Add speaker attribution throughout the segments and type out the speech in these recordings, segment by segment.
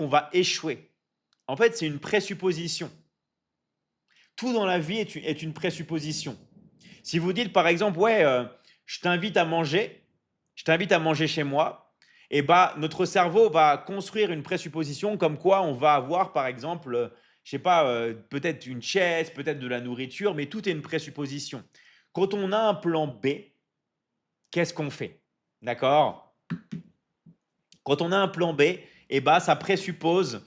Speaker 1: on va échouer. En fait, c'est une présupposition. Tout dans la vie est une présupposition. Si vous dites par exemple, ouais, je t'invite à manger chez moi, et bah notre cerveau va construire une présupposition comme quoi on va avoir par exemple, je sais pas, peut-être une chaise, peut-être de la nourriture, mais tout est une présupposition. Quand on a un plan B, qu'est-ce qu'on fait? D'accord? Quand on a un plan B, et bah ça présuppose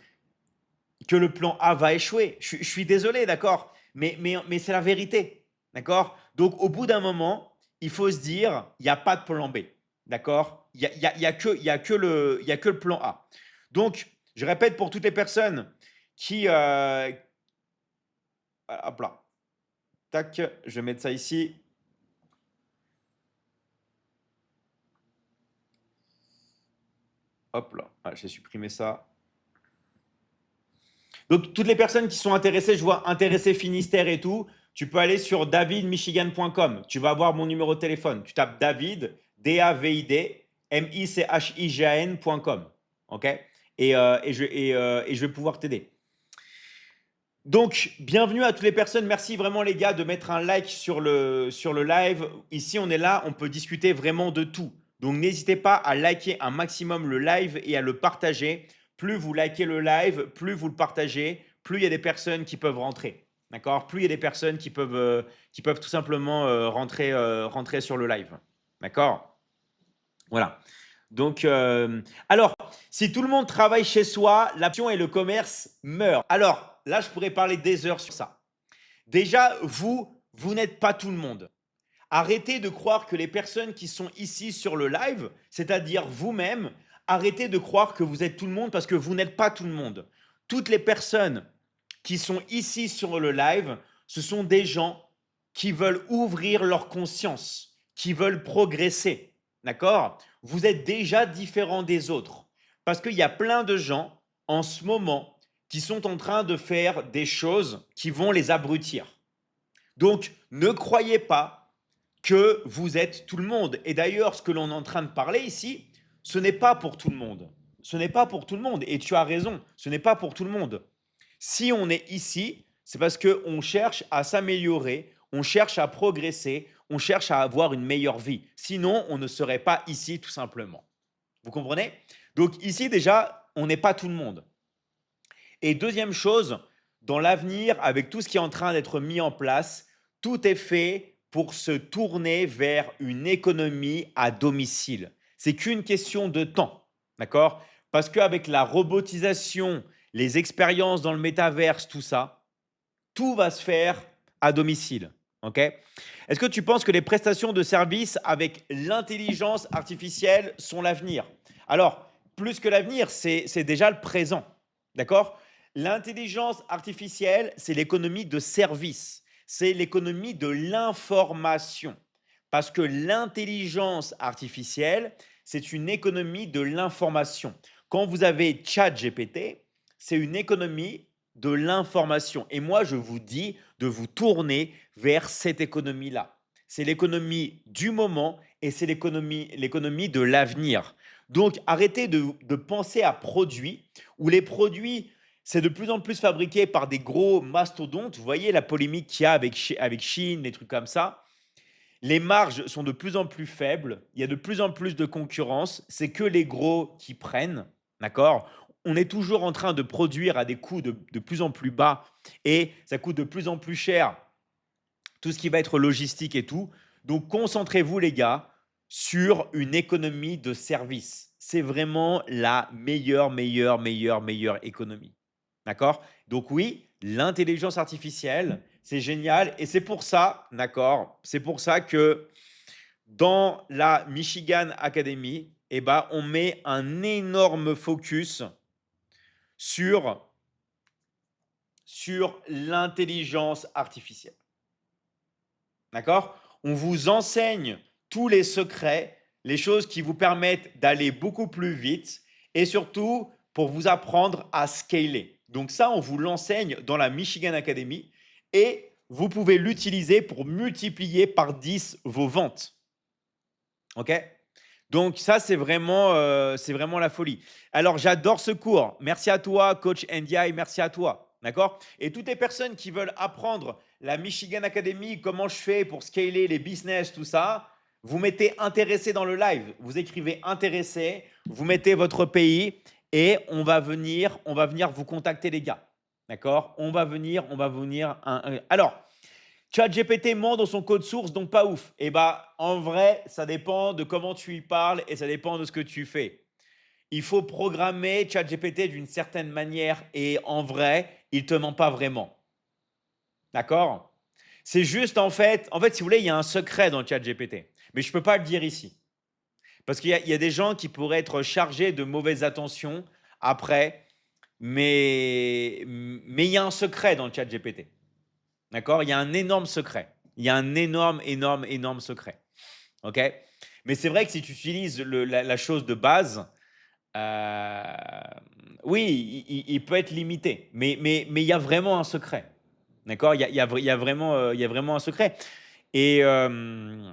Speaker 1: que le plan A va échouer. Je suis désolé, d'accord, mais c'est la vérité, d'accord. Donc, au bout d'un moment, il faut se dire, il n'y a pas de plan B, d'accord. Il y a que le plan A. Donc, je répète pour toutes les personnes qui, hop là, tac, je vais mettre ça ici. Hop là, ah, j'ai supprimé ça. Donc, toutes les personnes qui sont intéressées, je vois intéressé Finistère et tout, tu peux aller sur davidmichigan.com. Tu vas avoir mon numéro de téléphone. Tu tapes David, D-A-V-I-D, M-I-C-H-I-G-A-N.com. OK? Et je vais pouvoir t'aider. Donc, bienvenue à toutes les personnes. Merci vraiment, les gars, de mettre un like sur le live. Ici, on est là, on peut discuter vraiment de tout. Donc, n'hésitez pas à liker un maximum le live et à le partager. Plus vous likez le live, plus vous le partagez, plus il y a des personnes qui peuvent rentrer. D'accord? Plus il y a des personnes qui peuvent tout simplement rentrer sur le live. D'accord? Voilà. Donc, alors, si tout le monde travaille chez soi, l'action et le commerce meurent. Alors, là, je pourrais parler des heures sur ça. Déjà, vous n'êtes pas tout le monde. Arrêtez de croire que les personnes qui sont ici sur le live, c'est-à-dire vous-même, arrêtez de croire que vous êtes tout le monde parce que vous n'êtes pas tout le monde. Toutes les personnes qui sont ici sur le live, ce sont des gens qui veulent ouvrir leur conscience, qui veulent progresser. D'accord? Vous êtes déjà différent des autres. Parce qu'il y a plein de gens en ce moment qui sont en train de faire des choses qui vont les abrutir. Donc, ne croyez pas que vous êtes tout le monde. Et d'ailleurs, ce que l'on est en train de parler ici, ce n'est pas pour tout le monde. Ce n'est pas pour tout le monde. Et tu as raison, ce n'est pas pour tout le monde. Si on est ici, c'est parce qu'on cherche à s'améliorer, on cherche à progresser, on cherche à avoir une meilleure vie. Sinon, on ne serait pas ici tout simplement. Vous comprenez? Donc ici déjà, on n'est pas tout le monde. Et deuxième chose, dans l'avenir, avec tout ce qui est en train d'être mis en place, tout est fait pour se tourner vers une économie à domicile. C'est qu'une question de temps, d'accord? Parce qu'avec la robotisation, les expériences dans le métaverse, tout ça, tout va se faire à domicile. Ok? Est-ce que tu penses que les prestations de services avec l'intelligence artificielle sont l'avenir? Alors, plus que l'avenir, c'est déjà le présent. D'accord? L'intelligence artificielle, c'est l'économie de service. C'est l'économie de l'information. Parce que l'intelligence artificielle, c'est une économie de l'information. Quand vous avez ChatGPT, c'est une économie de l'information. Et moi, je vous dis de vous tourner vers cette économie-là. C'est l'économie du moment et c'est l'économie de l'avenir. Donc, arrêtez de penser à produits où les produits, c'est de plus en plus fabriqué par des gros mastodontes. Vous voyez la polémique qu'il y a avec Chine, les trucs comme ça. Les marges sont de plus en plus faibles, il y a de plus en plus de concurrence, c'est que les gros qui prennent, d'accord? On est toujours en train de produire à des coûts de plus en plus bas et ça coûte de plus en plus cher, tout ce qui va être logistique et tout. Donc concentrez-vous les gars sur une économie de service. C'est vraiment la meilleure économie. D'accord? Donc oui, l'intelligence artificielle, c'est génial et c'est pour ça, d'accord? C'est pour ça que dans la Michigan Academy, eh ben, on met un énorme focus sur, sur l'intelligence artificielle. D'accord? On vous enseigne tous les secrets, les choses qui vous permettent d'aller beaucoup plus vite et surtout pour vous apprendre à scaler. Donc ça, on vous l'enseigne dans la Michigan Academy et vous pouvez l'utiliser pour multiplier par 10 vos ventes. OK? Donc ça, c'est vraiment la folie. Alors, j'adore ce cours. Merci à toi, coach NDI, merci à toi. D'accord? Et toutes les personnes qui veulent apprendre la Michigan Academy, comment je fais pour scaler les business, tout ça, vous mettez intéressé dans le live. Vous écrivez intéressé, vous mettez votre pays et on va venir vous contacter, les gars. D'accord? On va venir. Alors, ChatGPT ment dans son code source, donc pas ouf. Et bah, en vrai, ça dépend de comment tu y parles et ça dépend de ce que tu fais. Il faut programmer ChatGPT d'une certaine manière et en vrai, il te ment pas vraiment. D'accord? C'est juste en fait, si vous voulez, il y a un secret dans ChatGPT. Mais je ne peux pas le dire ici. Parce qu'il y a des gens qui pourraient être chargés de mauvaises attentions après, mais il y a un secret dans le ChatGPT. D'accord? Il y a un énorme secret. Il y a un énorme, énorme, énorme secret. OK? Mais c'est vrai que si tu utilises la chose de base, euh, oui, il peut être limité. Mais il y a vraiment un secret. D'accord? Il y a vraiment un secret. Et, euh,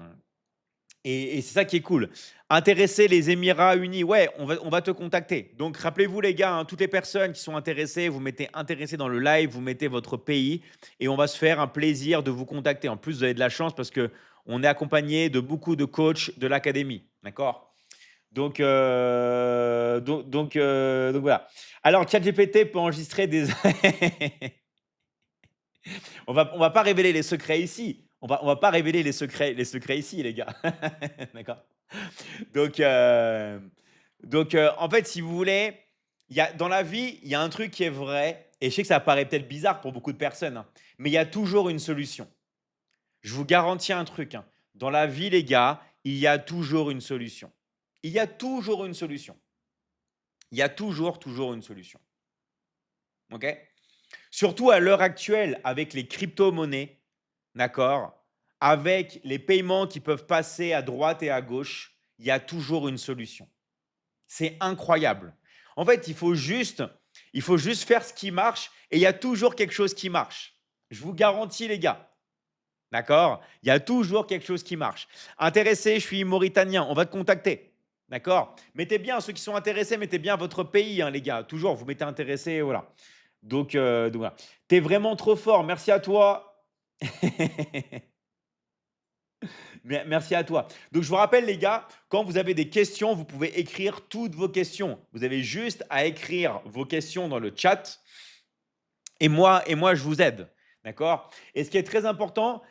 Speaker 1: et c'est ça qui est cool. Intéresser les Émirats Unis, ouais, on va te contacter. Donc rappelez-vous les gars, hein, toutes les personnes qui sont intéressées, vous mettez intéressé dans le live, vous mettez votre pays et on va se faire un plaisir de vous contacter. En plus, vous avez de la chance parce que on est accompagné de beaucoup de coachs de l'académie. D'accord? Donc voilà. Alors, ChatGPT peut enregistrer des. On va pas révéler les secrets ici. On va pas révéler les secrets ici, les gars. D'accord? Donc, en fait, si vous voulez, dans la vie, il y a un truc qui est vrai, et je sais que ça paraît peut-être bizarre pour beaucoup de personnes, hein, mais il y a toujours une solution. Je vous garantis un truc, hein. Dans la vie, les gars, il y a toujours une solution. Il y a toujours une solution. Il y a toujours une solution. OK? Surtout à l'heure actuelle, avec les crypto-monnaies, d'accord? Avec les paiements qui peuvent passer à droite et à gauche, il y a toujours une solution. C'est incroyable. En fait, il faut juste faire ce qui marche et il y a toujours quelque chose qui marche. Je vous garantis, les gars. D'accord? Il y a toujours quelque chose qui marche. Intéressé, je suis mauritanien, on va te contacter. D'accord? Mettez bien, ceux qui sont intéressés, mettez bien votre pays, hein, les gars. Toujours, vous mettez intéressé, voilà. Donc voilà. Tu es vraiment trop fort. Merci à toi. Merci à toi. Donc, je vous rappelle, les gars, quand vous avez des questions, vous pouvez écrire toutes vos questions. Vous avez juste à écrire vos questions dans le chat et moi je vous aide. D'accord? Et ce qui est très important,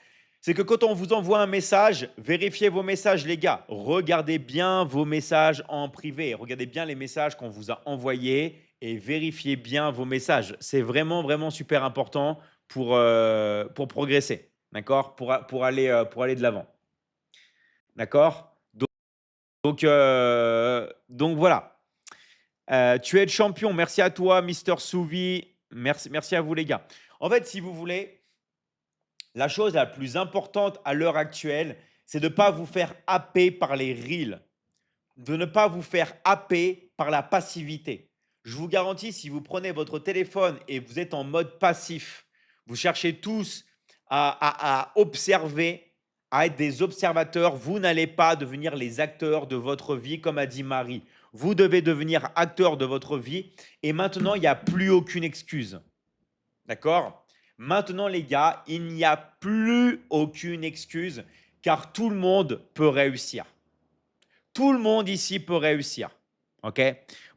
Speaker 1: c'est que quand on vous envoie un message, vérifiez vos messages, les gars. Regardez bien vos messages en privé. Regardez bien les messages qu'on vous a envoyés et vérifiez bien vos messages. C'est vraiment, vraiment super important pour progresser. D'accord? Pour aller de l'avant. D'accord? Donc voilà. Tu es le champion. Merci à toi, Mister Souvi. Merci à vous, les gars. En fait, si vous voulez, la chose la plus importante à l'heure actuelle, c'est de ne pas vous faire happer par les reels, de ne pas vous faire happer par la passivité. Je vous garantis, si vous prenez votre téléphone et vous êtes en mode passif, vous cherchez tous à observer, à être des observateurs, vous n'allez pas devenir les acteurs de votre vie, comme a dit Marie. Vous devez devenir acteur de votre vie et maintenant, il n'y a plus aucune excuse. D'accord? Maintenant, les gars, il n'y a plus aucune excuse car tout le monde peut réussir. Tout le monde ici peut réussir. OK?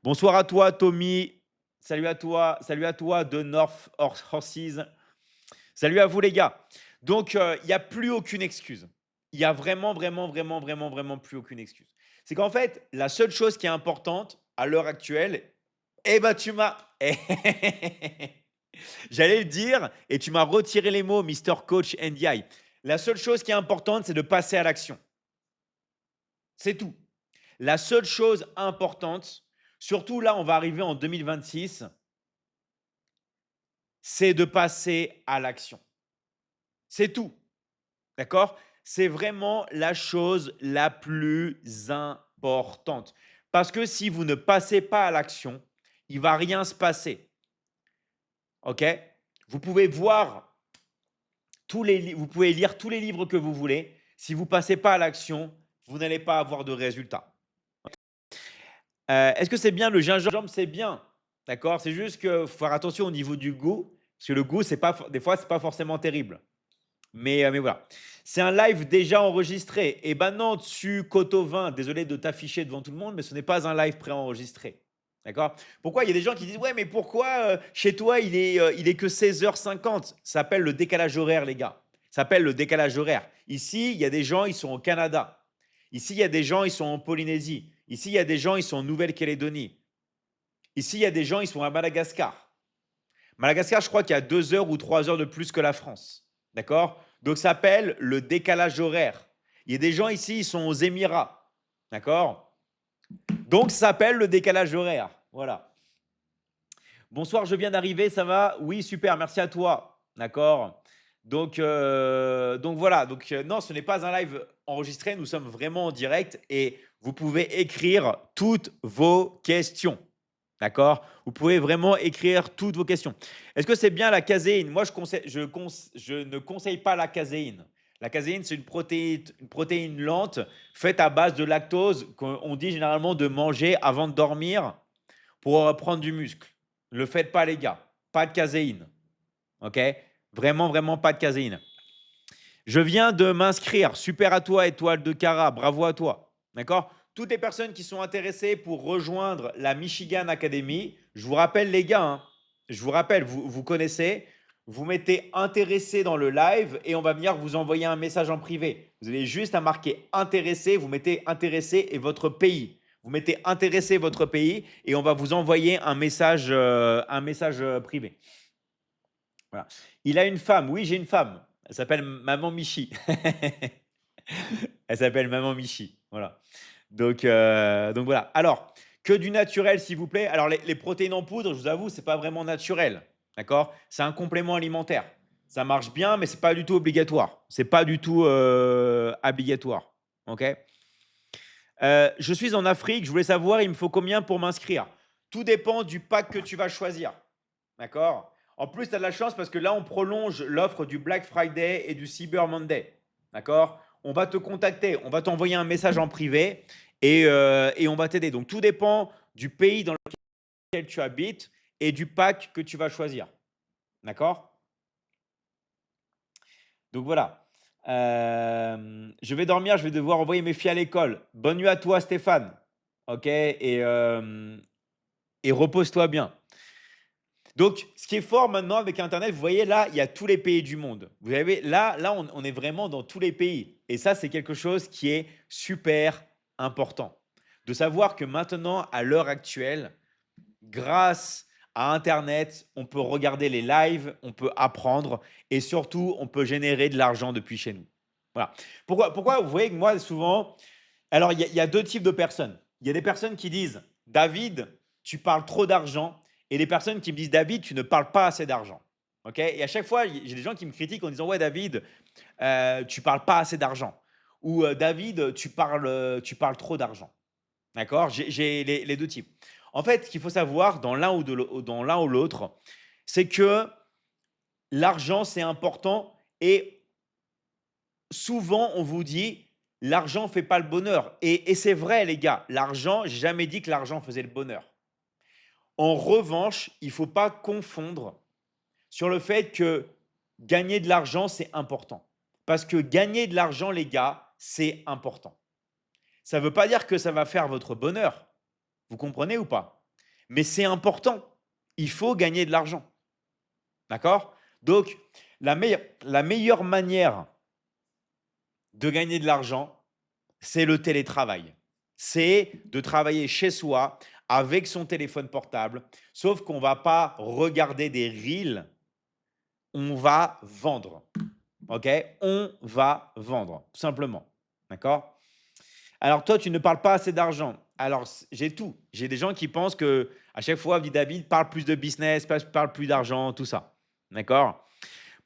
Speaker 1: Bonsoir à toi, Tommy. Salut à toi de North Horses. Salut à vous, les gars. Donc, il n'y a plus aucune excuse. Il y a vraiment, vraiment, vraiment, vraiment, vraiment plus aucune excuse. C'est qu'en fait, la seule chose qui est importante à l'heure actuelle, eh ben, tu m'as. J'allais le dire et tu m'as retiré les mots, Mister Coach NDI. La seule chose qui est importante, c'est de passer à l'action. C'est tout. La seule chose importante, surtout là, on va arriver en 2026, c'est de passer à l'action. C'est tout. D'accord? C'est vraiment la chose la plus importante. Parce que si vous ne passez pas à l'action, il ne va rien se passer. OK? Vous pouvez voir vous pouvez lire tous les livres que vous voulez. Si vous ne passez pas à l'action, vous n'allez pas avoir de résultats. Est-ce que c'est bien le gingembre? C'est bien, d'accord? C'est juste que faut faire attention au niveau du goût, parce que le goût, c'est pas for des fois, c'est pas forcément terrible. Mais voilà. C'est un live déjà enregistré. Et ben non, dessus, Cotovin, désolé de t'afficher devant tout le monde, mais ce n'est pas un live préenregistré. D'accord? Pourquoi? Il y a des gens qui disent: «Ouais, mais pourquoi, chez toi, il est que 16h50?» Ça s'appelle le décalage horaire, les gars. Ça s'appelle le décalage horaire. Ici, il y a des gens, ils sont au Canada. Ici, il y a des gens, ils sont en Polynésie. Ici, il y a des gens, ils sont en Nouvelle-Calédonie. Ici, il y a des gens, ils sont à Madagascar. Madagascar, je crois qu'il y a 2 heures ou 3 heures de plus que la France. D'accord? Donc, ça s'appelle le décalage horaire. Il y a des gens ici, ils sont aux Émirats. D'accord? Donc, ça s'appelle le décalage horaire. Voilà. Bonsoir, je viens d'arriver, ça va? Oui, super, merci à toi. D'accord? Donc voilà. Non, ce n'est pas un live enregistré, nous sommes vraiment en direct et vous pouvez écrire toutes vos questions. D'accord? Vous pouvez vraiment écrire toutes vos questions. Est-ce que c'est bien la caséine? Moi, je ne conseille pas la caséine. La caséine, c'est une protéine lente faite à base de lactose qu'on dit généralement de manger avant de dormir pour prendre du muscle. Ne le faites pas, les gars. Pas de caséine. OK? Vraiment, vraiment pas de caséine. Je viens de m'inscrire. Super à toi, étoile de Cara. Bravo à toi. D'accord? Toutes les personnes qui sont intéressées pour rejoindre la Michigan Academy, je vous rappelle, les gars, hein, je vous rappelle, vous connaissez, vous mettez intéressé dans le live et on va venir vous envoyer un message en privé. Vous avez juste à marquer intéressé, vous mettez intéressé et votre pays. Vous mettez intéressé votre pays et on va vous envoyer un message privé. Voilà. Il a une femme. Oui, j'ai une femme. Elle s'appelle Maman Michi. Elle s'appelle Maman Michi. Voilà. Donc voilà. Alors, que du naturel, s'il vous plaît. Alors, les protéines en poudre, je vous avoue, c'est pas vraiment naturel. D'accord? C'est un complément alimentaire. Ça marche bien, mais c'est pas du tout obligatoire. C'est pas du tout obligatoire. OK? Je suis en Afrique. Je voulais savoir, il me faut combien pour m'inscrire? Tout dépend du pack que tu vas choisir. D'accord? En plus, tu as de la chance parce que là, on prolonge l'offre du Black Friday et du Cyber Monday. D'accord? On va te contacter, on va t'envoyer un message en privé et on va t'aider. Donc, tout dépend du pays dans lequel tu habites et du pack que tu vas choisir. D'accord? Donc, voilà. Je vais dormir, je vais devoir envoyer mes filles à l'école. Bonne nuit à toi, Stéphane. OK? Et repose-toi bien. Donc, ce qui est fort maintenant avec Internet, vous voyez là, il y a tous les pays du monde. Vous avez là, on est vraiment dans tous les pays. Et ça, c'est quelque chose qui est super important. De savoir que maintenant, à l'heure actuelle, grâce à Internet, on peut regarder les lives, on peut apprendre et surtout, on peut générer de l'argent depuis chez nous. Voilà. Pourquoi vous voyez que moi, souvent, alors il y a deux types de personnes. Il y a des personnes qui disent, David, tu parles trop d'argent, et des personnes qui me disent, David, tu ne parles pas assez d'argent. Ok? Et à chaque fois, j'ai des gens qui me critiquent en disant, ouais, David, tu parles pas assez d'argent. Ou David, tu parles trop d'argent. D'accord? J'ai les deux types. En fait, ce qu'il faut savoir dans l'un ou l'autre, c'est que l'argent, c'est important et souvent, on vous dit: «L'argent fait pas le bonheur» et c'est vrai les gars, l'argent j'ai jamais dit que l'argent faisait le bonheur. En revanche, il faut pas confondre sur le fait que gagner de l'argent, c'est important. Parce que gagner de l'argent les gars, c'est important. Ça ne veut pas dire que ça va faire votre bonheur. Vous comprenez ou pas? Mais c'est important. Il faut gagner de l'argent. D'accord? Donc la meilleure manière de gagner de l'argent, c'est le télétravail. C'est de travailler chez soi avec son téléphone portable, sauf qu'on ne va pas regarder des reels, on va vendre. OK? On va vendre, tout simplement. D'accord? Alors toi, tu ne parles pas assez d'argent. Alors, j'ai tout. J'ai des gens qui pensent que à chaque fois, dit David, parle plus de business, parle plus d'argent, tout ça. D'accord?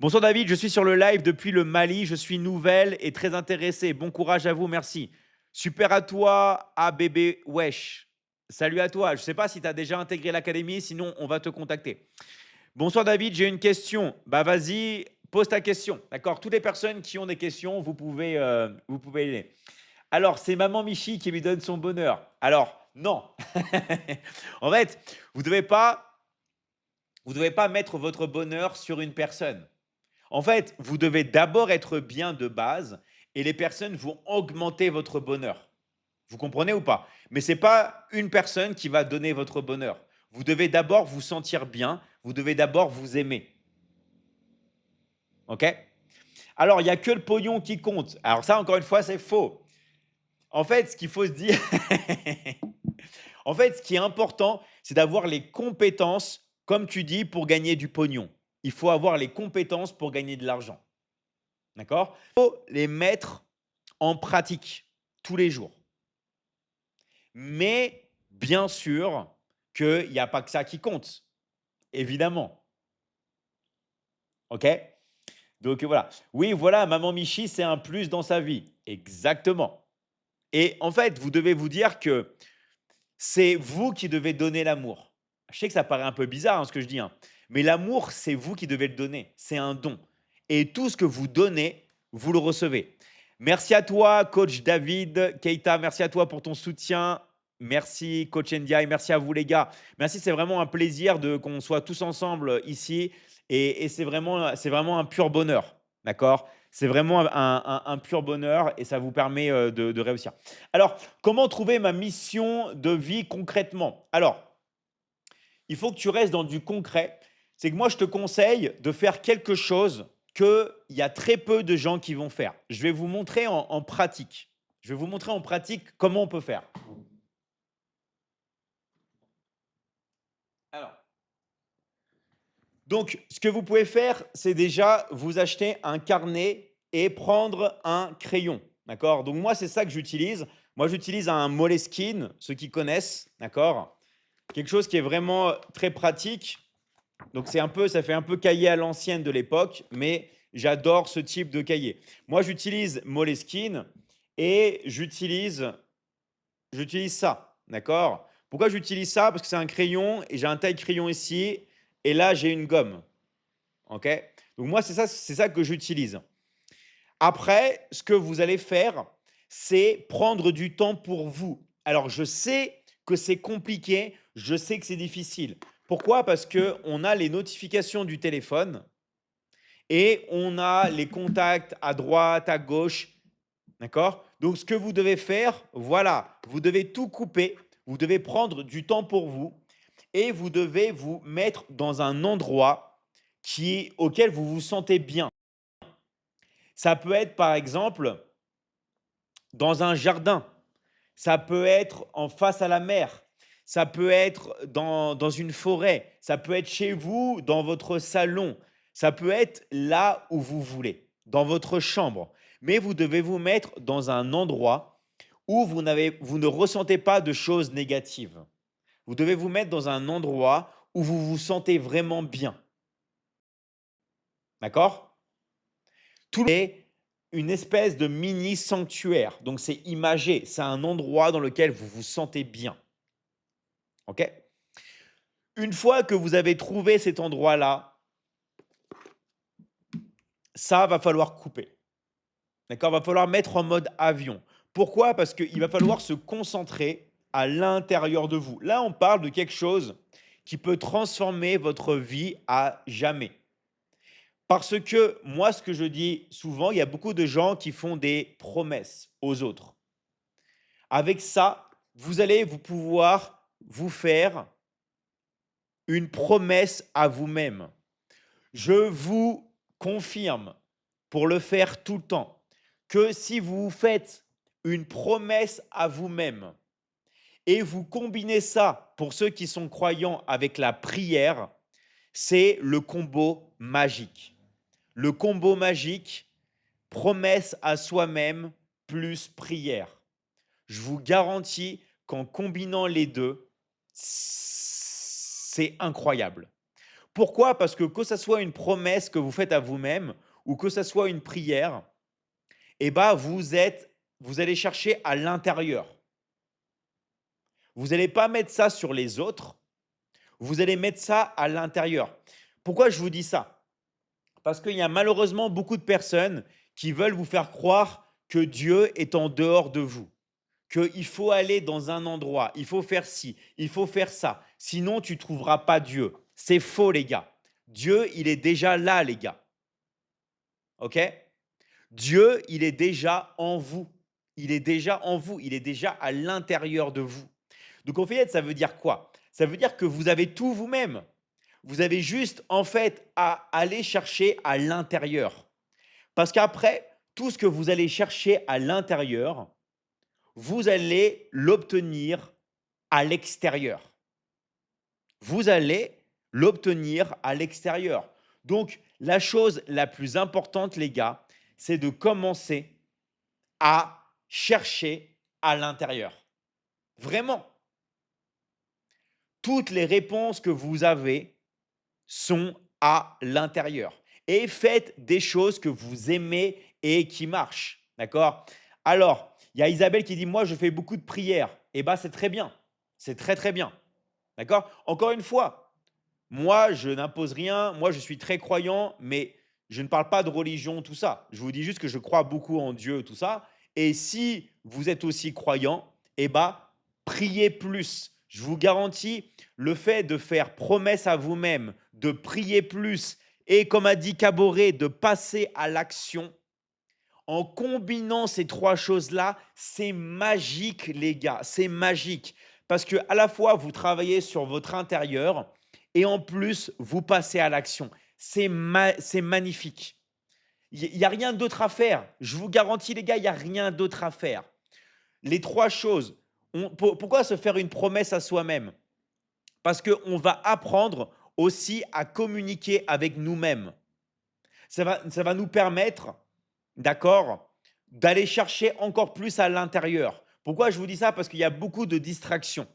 Speaker 1: Bonsoir David, je suis sur le live depuis le Mali. Je suis nouvelle et très intéressée. Bon courage à vous, merci. Super à toi, ABB Wesh. Salut à toi. Je ne sais pas si tu as déjà intégré l'académie, sinon on va te contacter. Bonsoir David, j'ai une question. Bah vas-y, pose ta question. D'accord? Toutes les personnes qui ont des questions, vous pouvez les. Alors, c'est Maman Michi qui lui donne son bonheur. Alors, Non. En fait, vous devez pas vous devez pas mettre votre bonheur sur une personne. En fait, vous devez d'abord être bien de base et les personnes vont augmenter votre bonheur. Vous comprenez ou pas? Mais c'est pas une personne qui va donner votre bonheur. Vous devez d'abord vous sentir bien, vous devez d'abord vous aimer. OK? Alors, il y a que le pognon qui compte. Alors ça, encore une fois, c'est faux. En fait, ce qu'il faut se dire en fait, ce qui est important, c'est d'avoir les compétences, comme tu dis, pour gagner du pognon. Il faut avoir les compétences pour gagner de l'argent. D'accord? Il faut les mettre en pratique tous les jours. Mais bien sûr qu'il n'y a pas que ça qui compte, évidemment. OK? Donc voilà. Oui, voilà, maman Michi, c'est un plus dans sa vie. Exactement. Et en fait, vous devez vous dire que c'est vous qui devez donner l'amour. Je sais que ça paraît un peu bizarre, hein, ce que je dis, hein, mais l'amour, c'est vous qui devez le donner. C'est un don. Et tout ce que vous donnez, vous le recevez. Merci à toi, coach David Keita. Merci à toi pour ton soutien. Merci, coach Ndiaye. Merci à vous, les gars. Merci, c'est vraiment un plaisir de qu'on soit tous ensemble ici. Et c'est vraiment un pur bonheur. D'accord? C'est vraiment un pur bonheur et ça vous permet de réussir. Alors, comment trouver ma mission de vie concrètement? Alors, il faut que tu restes dans du concret. C'est que moi, je te conseille de faire quelque chose qu'il y a très peu de gens qui vont faire. Je vais vous montrer en pratique. Je vais vous montrer en pratique comment on peut faire. Alors, donc, ce que vous pouvez faire, c'est déjà vous acheter un carnet et prendre un crayon. D'accord? Donc, moi, c'est ça que j'utilise. Moi, j'utilise un Moleskine, ceux qui connaissent. D'accord? Quelque chose qui est vraiment très pratique. Donc ça fait un peu cahier à l'ancienne de l'époque, mais j'adore ce type de cahier. Moi, j'utilise Moleskine et j'utilise ça, d'accord? Pourquoi j'utilise ça? Parce que c'est un crayon et j'ai un taille crayon ici et là, j'ai une gomme, OK? Donc moi, c'est ça que j'utilise. Après, ce que vous allez faire, c'est prendre du temps pour vous. Alors, je sais que c'est compliqué, je sais que c'est difficile. Pourquoi? Parce qu'on a les notifications du téléphone et on a les contacts à droite, à gauche. D'accord? Donc, ce que vous devez faire, voilà, vous devez tout couper, vous devez prendre du temps pour vous et vous devez vous mettre dans un endroit auquel vous vous sentez bien. Ça peut être, par exemple, dans un jardin. Ça peut être en face à la mer. Ça peut être dans une forêt. Ça peut être chez vous, dans votre salon. Ça peut être là où vous voulez, dans votre chambre. Mais vous devez vous mettre dans un endroit où vous ne ressentez pas de choses négatives. Vous devez vous mettre dans un endroit où vous vous sentez vraiment bien. D'accord? Tout est une espèce de mini sanctuaire. Donc c'est imagé, c'est un endroit dans lequel vous vous sentez bien. OK? Une fois que vous avez trouvé cet endroit-là, ça va falloir couper. D'accord? Va falloir mettre en mode avion. Pourquoi? Parce qu'il va falloir se concentrer à l'intérieur de vous. Là, on parle de quelque chose qui peut transformer votre vie à jamais. Parce que moi, ce que je dis souvent, il y a beaucoup de gens qui font des promesses aux autres. Avec ça, vous allez vous pouvoir vous faire une promesse à vous-même. Je vous confirme, pour le faire tout le temps, que si vous vous faites une promesse à vous-même et vous combinez ça, pour ceux qui sont croyants, avec la prière, c'est le combo magique. Le combo magique, promesse à soi-même plus prière. Je vous garantis qu'en combinant les deux, c'est incroyable. Pourquoi? Parce que ça soit une promesse que vous faites à vous-même ou que ça soit une prière, eh ben, vous allez chercher à l'intérieur. Vous allez pas mettre ça sur les autres, vous allez mettre ça à l'intérieur. Pourquoi je vous dis ça? Parce qu'il y a malheureusement beaucoup de personnes qui veulent vous faire croire que Dieu est en dehors de vous. qu'il faut aller dans un endroit, il faut faire ci, il faut faire ça, sinon tu ne trouveras pas Dieu. C'est faux, les gars. Dieu, il est déjà là, les gars. OK? Dieu, il est déjà en vous. Il est déjà en vous, il est déjà à l'intérieur de vous. Donc en fait, ça veut dire quoi? Ça veut dire que vous avez tout vous-même. Vous avez juste, en fait, à aller chercher à l'intérieur. Parce qu'après, tout ce que vous allez chercher à l'intérieur, vous allez l'obtenir à l'extérieur. Vous allez l'obtenir à l'extérieur. Donc, la chose la plus importante, les gars, c'est de commencer à chercher à l'intérieur. Vraiment, toutes les réponses que vous avez sont à l'intérieur. Et faites des choses que vous aimez et qui marchent. D'accord? Alors, il y a Isabelle qui dit: «Moi, je fais beaucoup de prières». Eh bien, c'est très bien. C'est très, très bien. D'accord? Encore une fois, moi, je n'impose rien. Moi, je suis très croyant, mais je ne parle pas de religion, tout ça. Je vous dis juste que je crois beaucoup en Dieu, tout ça. Et si vous êtes aussi croyant, eh ben, priez plus. Je vous garantis, le fait de faire promesse à vous-même, de prier plus et, comme a dit Caboret, de passer à l'action, en combinant ces trois choses-là, c'est magique, les gars. C'est magique. Parce que à la fois, vous travaillez sur votre intérieur et en plus, vous passez à l'action. C'est magnifique. Il n'y a rien d'autre à faire. Je vous garantis, les gars, il n'y a rien d'autre à faire. Les trois choses. Pourquoi se faire une promesse à soi-même? Parce qu'on va apprendre aussi à communiquer avec nous-mêmes. Ça va nous permettre, d'accord, d'aller chercher encore plus à l'intérieur. Pourquoi je vous dis ça? Parce qu'il y a beaucoup de distractions.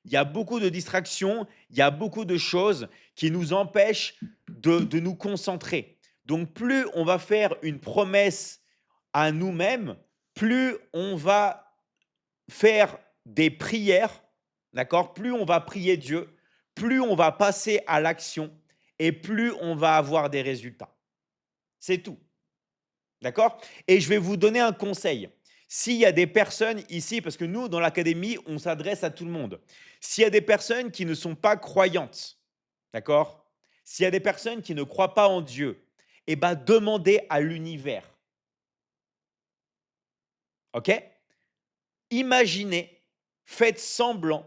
Speaker 1: Il y a beaucoup de distractions, il y a beaucoup de choses qui nous empêchent de nous concentrer. Donc, plus on va faire une promesse à nous-mêmes, plus on va faire des prières, d'accord? Plus on va prier Dieu, plus on va passer à l'action et plus on va avoir des résultats. C'est tout. D'accord? Et je vais vous donner un conseil. S'il y a des personnes ici, parce que nous, dans l'académie, on s'adresse à tout le monde. S'il y a des personnes qui ne sont pas croyantes, d'accord? S'il y a des personnes qui ne croient pas en Dieu, eh ben, demandez à l'univers. OK? Imaginez, faites semblant,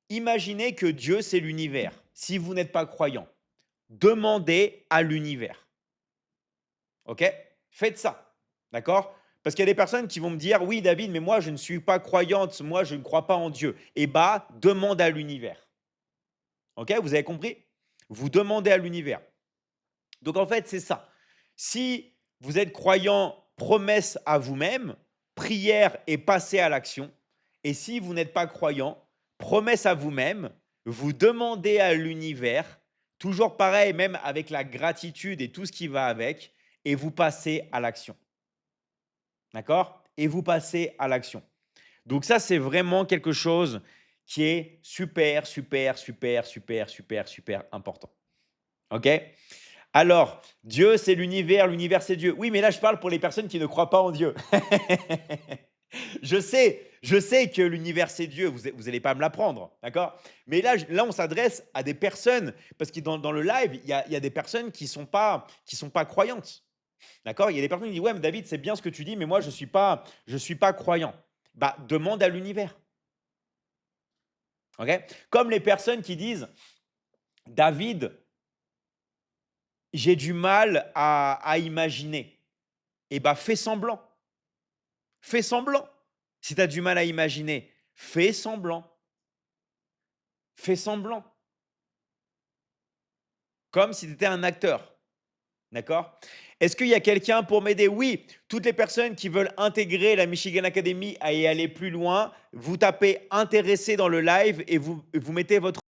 Speaker 1: imaginez que Dieu, c'est l'univers. Si vous n'êtes pas croyant, demandez à l'univers. OK? Faites ça. D'accord? Parce qu'il y a des personnes qui vont me dire: «Oui, David, mais moi, je ne suis pas croyante, moi, je ne crois pas en Dieu». Eh bah, demande à l'univers. OK? Vous avez compris? Vous demandez à l'univers. Donc, en fait, c'est ça. Si vous êtes croyant, promesse à vous-même, prière et passez à l'action. Et si vous n'êtes pas croyant, promesse à vous-même, vous demandez à l'univers, toujours pareil, même avec la gratitude et tout ce qui va avec, et vous passez à l'action. D'accord? Et vous passez à l'action. Donc ça, c'est vraiment quelque chose qui est super, super, super, super, super, super important. OK? Alors, Dieu, c'est l'univers, c'est Dieu. Oui, mais là, je parle pour les personnes qui ne croient pas en Dieu. Je sais que l'univers, c'est Dieu, vous allez pas me l'apprendre, d'accord? Mais là, on s'adresse à des personnes, parce que dans le live, il y a des personnes qui sont pas croyantes. D'accord? Il y a des personnes qui disent: «Ouais, mais David, c'est bien ce que tu dis, mais moi je suis pas croyant». Bah, demande à l'univers, OK? Comme les personnes qui disent: «David, j'ai du mal à imaginer». Et bah, fais semblant, fais semblant. Si tu as du mal à imaginer, fais semblant, fais semblant, comme si tu étais un acteur. D'accord? Est-ce qu'il y a quelqu'un pour m'aider? Oui, toutes les personnes qui veulent intégrer la Michigan Academy et aller plus loin, vous tapez intéressé dans le live et vous mettez votre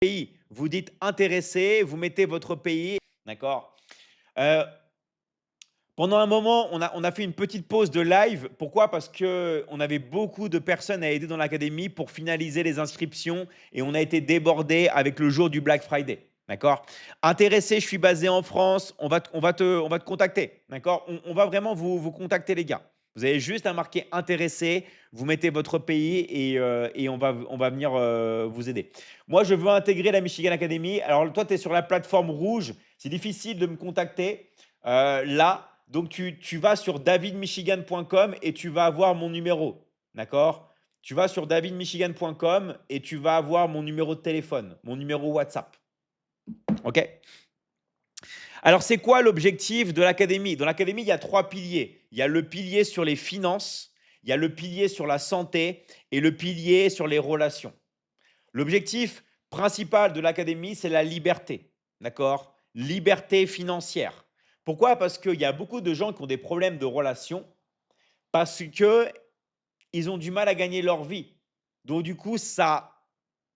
Speaker 1: pays. Vous dites intéressé, vous mettez votre pays. D'accord? Euh, Pendant un moment, on a fait une petite pause de live. Pourquoi? Parce qu'on avait beaucoup de personnes à aider dans l'académie pour finaliser les inscriptions et on a été débordé avec le jour du Black Friday. D'accord? Intéressé, je suis basé en France. On va te contacter. D'accord? On va vraiment vous contacter, les gars. Vous avez juste à marquer intéressé, vous mettez votre pays et on va venir vous aider. Moi, je veux intégrer la Michigan Academy. Alors, toi, tu es sur la plateforme rouge. C'est difficile de me contacter là. Donc, tu vas sur davidmichigan.com et tu vas avoir mon numéro. D'accord? Tu vas sur davidmichigan.com et tu vas avoir mon numéro de téléphone, mon numéro WhatsApp. OK? Alors, c'est quoi l'objectif de l'académie? Dans l'académie, il y a 3 piliers. Il y a le pilier sur les finances, il y a le pilier sur la santé et le pilier sur les relations. L'objectif principal de l'académie, c'est la liberté. D'accord? Liberté financière. Pourquoi? Parce qu'il y a beaucoup de gens qui ont des problèmes de relations parce qu'ils ont du mal à gagner leur vie. Donc, du coup, ça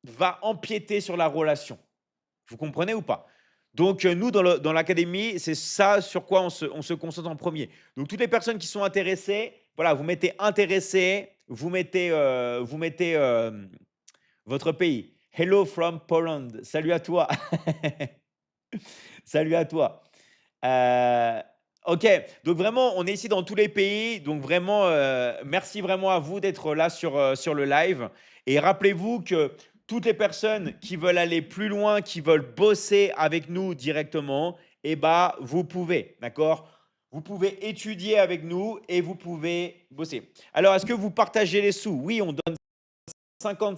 Speaker 1: va empiéter sur la relation. Vous comprenez ou pas? Donc, nous, dans l'académie, c'est ça sur quoi on se concentre en premier. Donc, toutes les personnes qui sont intéressées, voilà, vous mettez intéressé, vous mettez votre pays. Hello from Poland. Salut à toi. Salut à toi. Heu, OK, donc vraiment, on est ici dans tous les pays, donc vraiment, merci vraiment à vous d'être là sur le live et rappelez-vous que toutes les personnes qui veulent aller plus loin, qui veulent bosser avec nous directement et bah, vous pouvez, d'accord? Vous pouvez étudier avec nous et vous pouvez bosser. Alors, est-ce que vous partagez les sous? Oui, on donne 50-50,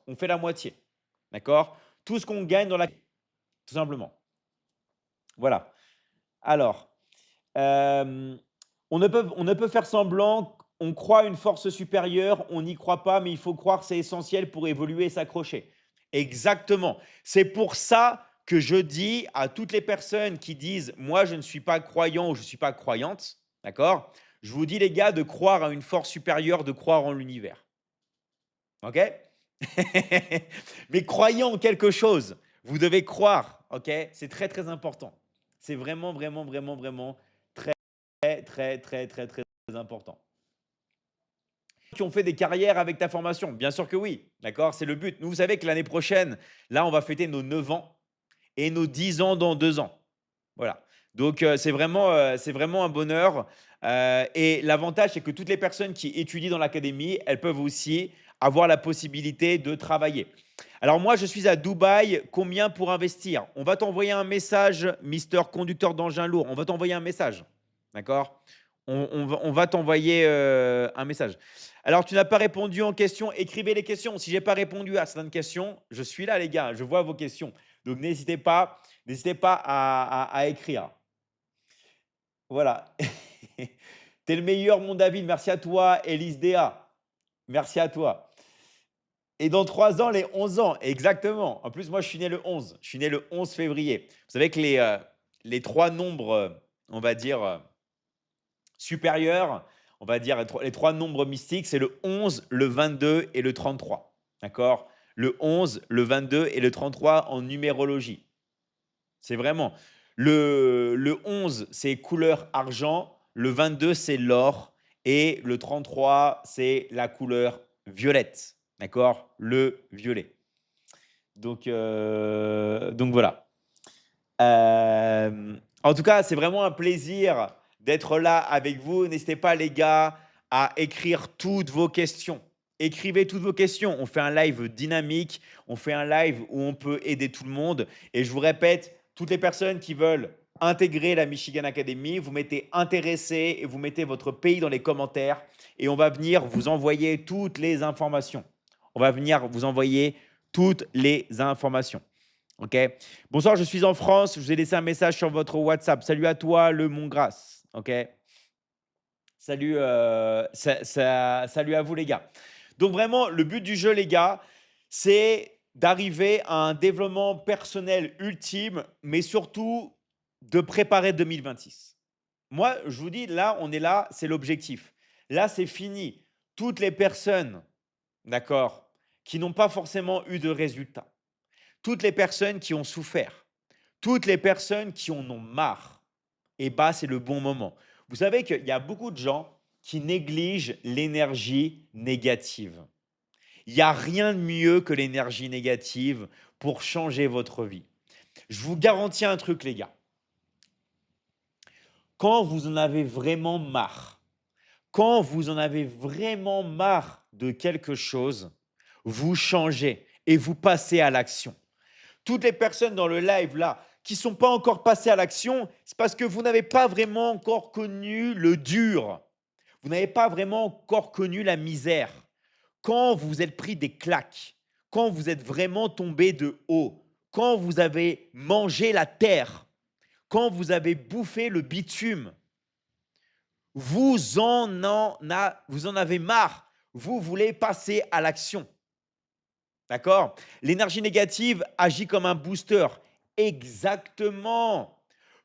Speaker 1: on fait la moitié, d'accord? Tout ce qu'on gagne dans la tout simplement. Voilà. Alors on ne peut faire semblant, on croit à une force supérieure, on n'y croit pas, mais il faut croire, c'est essentiel pour évoluer et s'accrocher. Exactement. C'est pour ça que je dis à toutes les personnes qui disent: «Moi, je ne suis pas croyant ou je ne suis pas croyante», d'accord? Je vous dis les gars de croire à une force supérieure, de croire en l'univers. OK? Mais croyez en quelque chose. Vous devez croire, OK? C'est très, très important. C'est vraiment, vraiment, vraiment, vraiment très, très, très, très, très important. Qui ont fait des carrières avec ta formation? Bien sûr que oui, d'accord? C'est le but. Nous, vous savez que l'année prochaine, là, on va fêter nos 9 ans et nos 10 ans dans 2 ans. Voilà. Donc, c'est vraiment un bonheur, et l'avantage, c'est que toutes les personnes qui étudient dans l'académie, elles peuvent aussi avoir la possibilité de travailler. Alors moi, je suis à Dubaï, combien pour investir? On va t'envoyer un message, Mister Conducteur d'engin lourd, on va t'envoyer un message, d'accord? On va t'envoyer, un message. Alors tu n'as pas répondu en question, écrivez les questions. Si j'ai pas répondu à certaines questions, je suis là les gars, je vois vos questions. Donc n'hésitez pas à écrire. Voilà. Tu es le meilleur, mon David. Merci à toi, Elise Déa. Merci à toi. Et dans 3 ans, les 11 ans. Exactement. En plus, moi, je suis né le 11. Je suis né le 11 février. Vous savez que les 3 nombres, on va dire, supérieurs, on va dire les trois nombres mystiques, c'est le 11, le 22 et le 33. D'accord? Le 11, le 22 et le 33 en numérologie. C'est vraiment le 11, c'est couleur argent, le 22, c'est l'or et le 33, c'est la couleur violette. D'accord? Le violet. Donc voilà. En tout cas, c'est vraiment un plaisir d'être là avec vous. N'hésitez pas, les gars, à écrire toutes vos questions. Écrivez toutes vos questions. On fait un live dynamique, on fait un live où on peut aider tout le monde. Et je vous répète, toutes les personnes qui veulent intégrer la Michigan Academy, vous mettez intéressé et vous mettez votre pays dans les commentaires et on va venir vous envoyer toutes les informations. On va venir vous envoyer toutes les informations. OK? Bonsoir, je suis en France. Je vous ai laissé un message sur votre WhatsApp. Salut à toi, le Montgrasse. OK? Salut, salut à vous, les gars. Donc, vraiment, le but du jeu, les gars, c'est d'arriver à un développement personnel ultime, mais surtout de préparer 2026. Moi, je vous dis, là, on est là, c'est l'objectif. Là, c'est fini. Toutes les personnes, d'accord, qui n'ont pas forcément eu de résultats, toutes les personnes qui ont souffert, toutes les personnes qui en ont marre, et bah, c'est le bon moment. Vous savez qu'il y a beaucoup de gens qui négligent l'énergie négative. Il n'y a rien de mieux que l'énergie négative pour changer votre vie. Je vous garantis un truc, les gars. Quand vous en avez vraiment marre, Quand vous en avez vraiment marre de quelque chose, vous changez et vous passez à l'action. Toutes les personnes dans le live là qui ne sont pas encore passées à l'action, c'est parce que vous n'avez pas vraiment encore connu le dur. Vous n'avez pas vraiment encore connu la misère. Quand vous êtes pris des claques, quand vous êtes vraiment tombé de haut, quand vous avez mangé la terre, quand vous avez bouffé le bitume, vous en avez marre. Vous voulez passer à l'action. D'accord? L'énergie négative agit comme un booster. Exactement.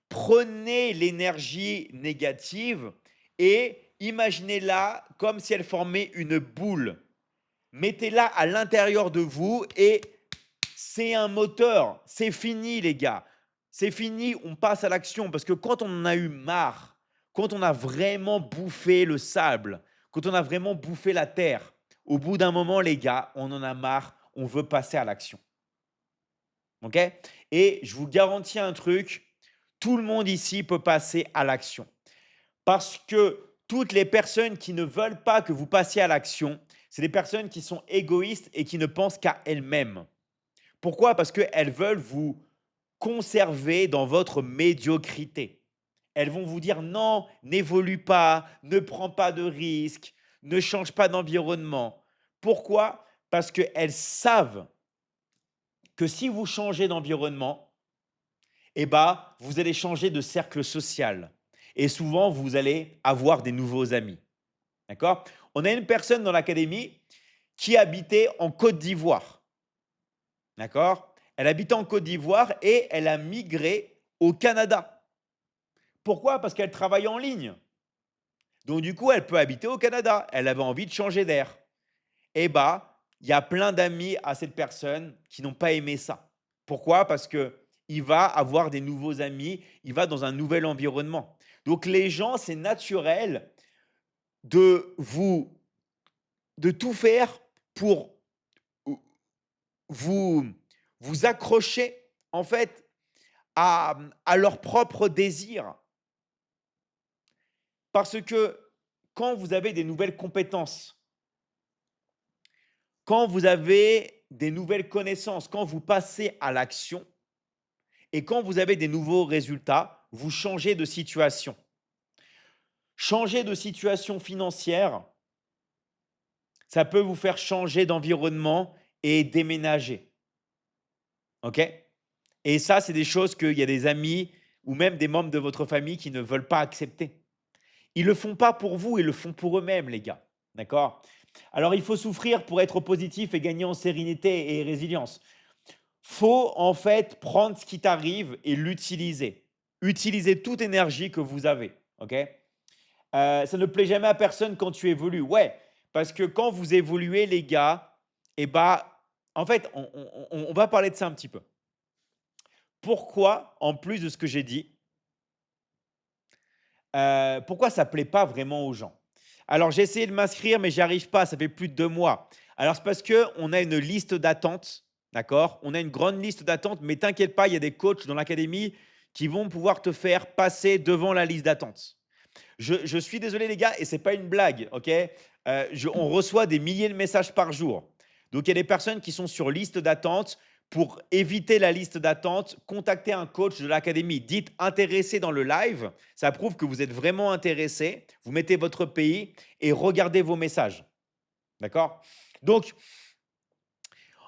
Speaker 1: Prenez l'énergie négative et imaginez-la comme si elle formait une boule. Mettez-la à l'intérieur de vous et c'est un moteur. C'est fini, les gars. C'est fini, on passe à l'action. Parce que quand on en a eu marre, quand on a vraiment bouffé le sable, quand on a vraiment bouffé la terre, au bout d'un moment, les gars, on en a marre, on veut passer à l'action. OK? Et je vous garantis un truc, tout le monde ici peut passer à l'action. Parce que toutes les personnes qui ne veulent pas que vous passiez à l'action, c'est des personnes qui sont égoïstes et qui ne pensent qu'à elles-mêmes. Pourquoi? Parce qu'elles veulent vous conserver dans votre médiocrité. Elles vont vous dire non, n'évolue pas, ne prends pas de risques, ne change pas d'environnement. Pourquoi? Parce qu'elles savent que si vous changez d'environnement, eh ben, vous allez changer de cercle social. Et souvent, vous allez avoir des nouveaux amis. D'accord? On a une personne dans l'académie qui habitait en Côte d'Ivoire. D'accord? Elle habitait en Côte d'Ivoire et elle a migré au Canada. Pourquoi? Parce qu'elle travaille en ligne. Donc, du coup, elle peut habiter au Canada. Elle avait envie de changer d'air. Eh bah, il y a plein d'amis à cette personne qui n'ont pas aimé ça. Pourquoi? Parce que il va avoir des nouveaux amis, il va dans un nouvel environnement. Donc les gens, c'est naturel de vous de tout faire pour vous vous accrocher en fait à leurs propres désirs. Parce que quand vous avez des nouvelles compétences, quand vous avez des nouvelles connaissances, quand vous passez à l'action, et quand vous avez des nouveaux résultats, vous changez de situation. Changer de situation financière, ça peut vous faire changer d'environnement et déménager. OK? Et ça, c'est des choses qu'il y a des amis ou même des membres de votre famille qui ne veulent pas accepter. Ils ne le font pas pour vous, ils le font pour eux-mêmes, les gars. D'accord? Alors, il faut souffrir pour être positif et gagner en sérénité et résilience. Faut en fait prendre ce qui t'arrive et l'utiliser. Utilisez toute énergie que vous avez, OK? Ça ne plaît jamais à personne quand tu évolues. Ouais, parce que quand vous évoluez les gars et bah, en fait, on va parler de ça un petit peu. Pourquoi, en plus de ce que j'ai dit, pourquoi ça plaît pas vraiment aux gens? Alors j'ai essayé de m'inscrire, mais j'y arrive pas, ça fait plus de 2 mois. Alors c'est parce qu'on a une liste d'attente, d'accord? On a une grande liste d'attente, mais t'inquiète pas, il y a des coachs dans l'académie qui vont pouvoir te faire passer devant la liste d'attente. Je suis désolé les gars et c'est pas une blague, OK? On reçoit des milliers de messages par jour. Donc il y a des personnes qui sont sur liste d'attente. Pour éviter la liste d'attente, contactez un coach de l'académie. Dites intéressé dans le live, ça prouve que vous êtes vraiment intéressé. Vous mettez votre pays et regardez vos messages. D'accord? Donc,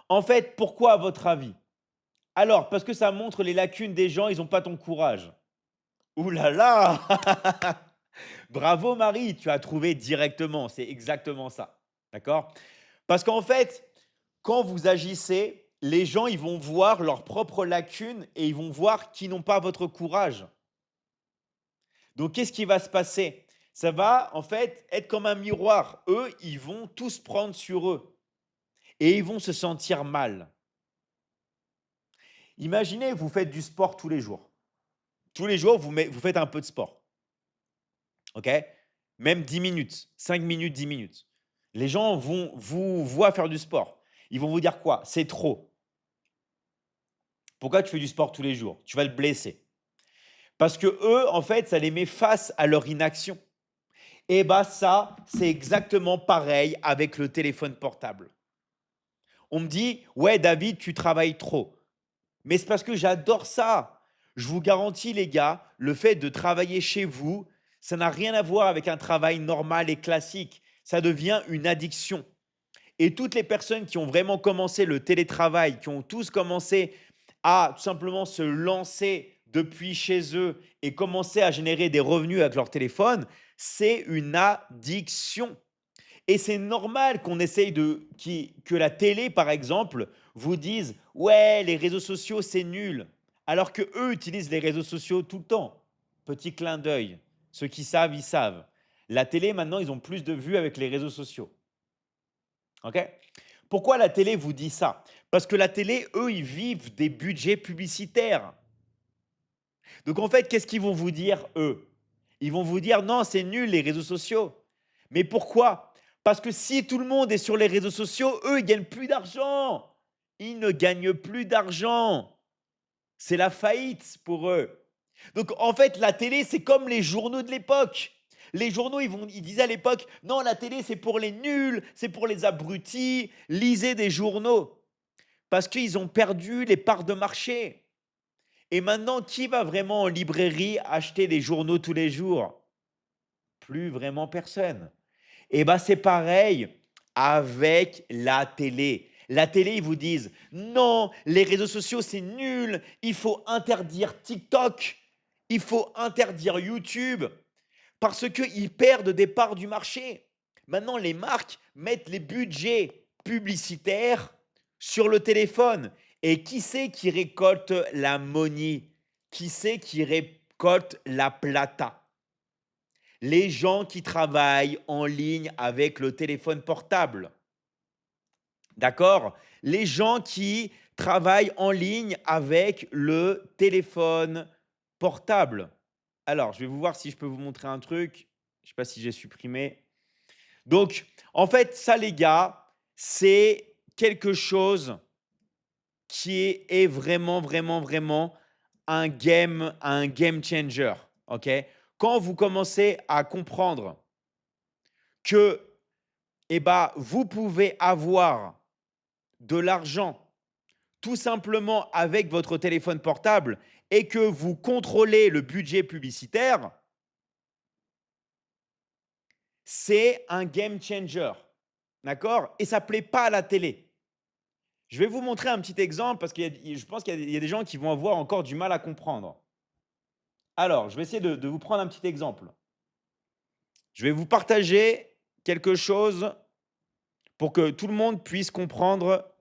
Speaker 1: en fait, pourquoi à votre avis? Alors, parce que ça montre les lacunes des gens, ils n'ont pas ton courage. Ouh là là! Bravo Marie, tu as trouvé directement, c'est exactement ça. D'accord? Parce qu'en fait, quand vous agissez, les gens, ils vont voir leurs propres lacunes et ils vont voir qu'ils n'ont pas votre courage. Donc, qu'est-ce qui va se passer? Ça va, en fait, être comme un miroir. Eux, ils vont tous prendre sur eux et ils vont se sentir mal. Imaginez, vous faites du sport tous les jours. Tous les jours, vous faites un peu de sport. OK? Même 10 minutes, 5 minutes, 10 minutes. Les gens vont vous voir faire du sport. Ils vont vous dire quoi? C'est trop. Pourquoi tu fais du sport tous les jours? Tu vas te blesser. Parce que eux, en fait, ça les met face à leur inaction. Et bah ça, c'est exactement pareil avec le téléphone portable. On me dit, ouais, David, tu travailles trop. Mais c'est parce que j'adore ça. Je vous garantis, les gars, le fait de travailler chez vous, ça n'a rien à voir avec un travail normal et classique. Ça devient une addiction. Et toutes les personnes qui ont vraiment commencé le télétravail, qui ont tous commencé à tout simplement se lancer depuis chez eux et commencer à générer des revenus avec leur téléphone, c'est une addiction. Et c'est normal qu'on essaye que la télé, par exemple, vous dise ouais, les réseaux sociaux, c'est nul. Alors que eux utilisent les réseaux sociaux tout le temps. Petit clin d'œil. Ceux qui savent, ils savent. La télé, maintenant, ils ont plus de vues avec les réseaux sociaux. OK? Pourquoi la télé vous dit ça? Parce que la télé, eux, ils vivent des budgets publicitaires. Donc en fait, qu'est-ce qu'ils vont vous dire, eux? Ils vont vous dire non, c'est nul les réseaux sociaux. Mais pourquoi? Parce que si tout le monde est sur les réseaux sociaux, eux, ils gagnent plus d'argent. Ils ne gagnent plus d'argent. C'est la faillite pour eux. Donc en fait, la télé, c'est comme les journaux de l'époque. Les journaux, ils disaient à l'époque, non, la télé, c'est pour les nuls, c'est pour les abrutis, lisez des journaux. Parce qu'ils ont perdu les parts de marché. Et maintenant, qui va vraiment en librairie acheter des journaux tous les jours? Plus vraiment personne. Et ben c'est pareil avec la télé. La télé, ils vous disent non, les réseaux sociaux, c'est nul, il faut interdire TikTok, il faut interdire YouTube, parce qu'ils perdent des parts du marché. Maintenant, les marques mettent les budgets publicitaires sur le téléphone. Et qui c'est qui récolte la money? Qui c'est qui récolte la plata? Les gens qui travaillent en ligne avec le téléphone portable. D'accord? Les gens qui travaillent en ligne avec le téléphone portable. Alors, je vais vous voir si je peux vous montrer un truc. Je ne sais pas si j'ai supprimé. Donc, en fait, ça, les gars, c'est quelque chose qui est vraiment, vraiment, vraiment un game changer. OK? Quand vous commencez à comprendre que vous pouvez avoir de l'argent tout simplement avec votre téléphone portable et que vous contrôlez le budget publicitaire, c'est un game changer. D'accord? Et ça ne plaît pas à la télé. Je vais vous montrer un petit exemple parce que je pense qu'il y a des gens qui vont avoir encore du mal à comprendre. Alors, je vais essayer de vous prendre un petit exemple. Je vais vous partager quelque chose pour que tout le monde puisse comprendre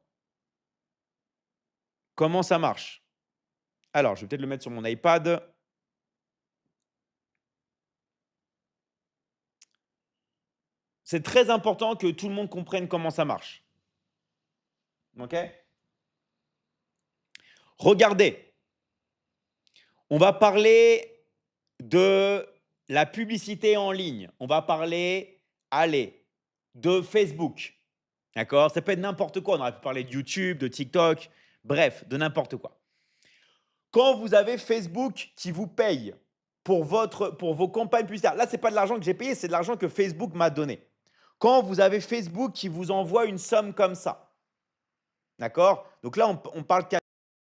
Speaker 1: comment ça marche. Alors, je vais peut-être le mettre sur mon iPad. C'est très important que tout le monde comprenne comment ça marche. OK? Regardez, on va parler de la publicité en ligne. On va parler, allez, de Facebook. D'accord? Ça peut être n'importe quoi. On aurait pu parler de YouTube, de TikTok, bref, de n'importe quoi. Quand vous avez Facebook qui vous paye pour vos campagnes publicitaires, là, ce n'est pas de l'argent que j'ai payé, c'est de l'argent que Facebook m'a donné. Quand vous avez Facebook qui vous envoie une somme comme ça, d'accord? Donc là, on parle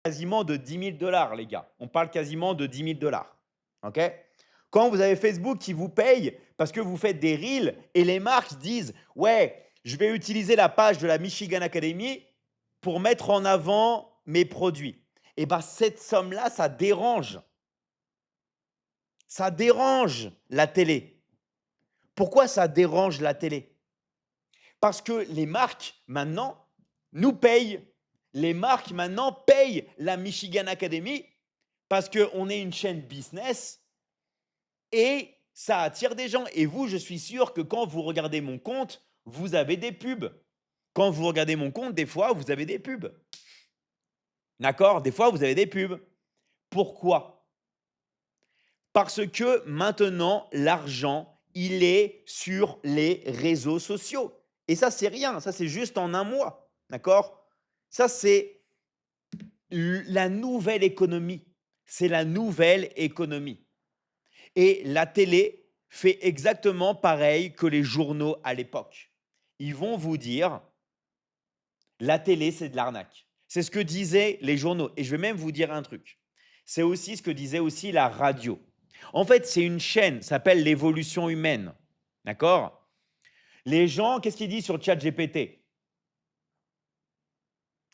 Speaker 1: quasiment de 10 000 $, les gars. On parle quasiment de 10 000 $. OK? Quand vous avez Facebook qui vous paye parce que vous faites des reels et les marques disent ouais, je vais utiliser la page de la Michigan Academy pour mettre en avant mes produits. Et bien, cette somme-là, ça dérange. Ça dérange la télé. Pourquoi ça dérange la télé? Parce que les marques, maintenant, nous payent. Les marques, maintenant, payent la Michigan Academy parce qu'on est une chaîne business et ça attire des gens. Et vous, je suis sûr que quand vous regardez mon compte, vous avez des pubs. Quand vous regardez mon compte, des fois, vous avez des pubs. D'accord? Des fois, vous avez des pubs. Pourquoi? Parce que maintenant, l'argent, il est sur les réseaux sociaux. Et ça, c'est rien. Ça, c'est juste en un mois. D'accord? Ça, c'est la nouvelle économie. C'est la nouvelle économie. Et la télé, fait exactement pareil que les journaux à l'époque. Ils vont vous dire: «La télé, c'est de l'arnaque». C'est ce que disaient les journaux et je vais même vous dire un truc. C'est aussi ce que disait aussi la radio. En fait, c'est une chaîne, ça s'appelle l'évolution humaine. D'accord? Les gens, qu'est-ce qu'ils disent sur ChatGPT?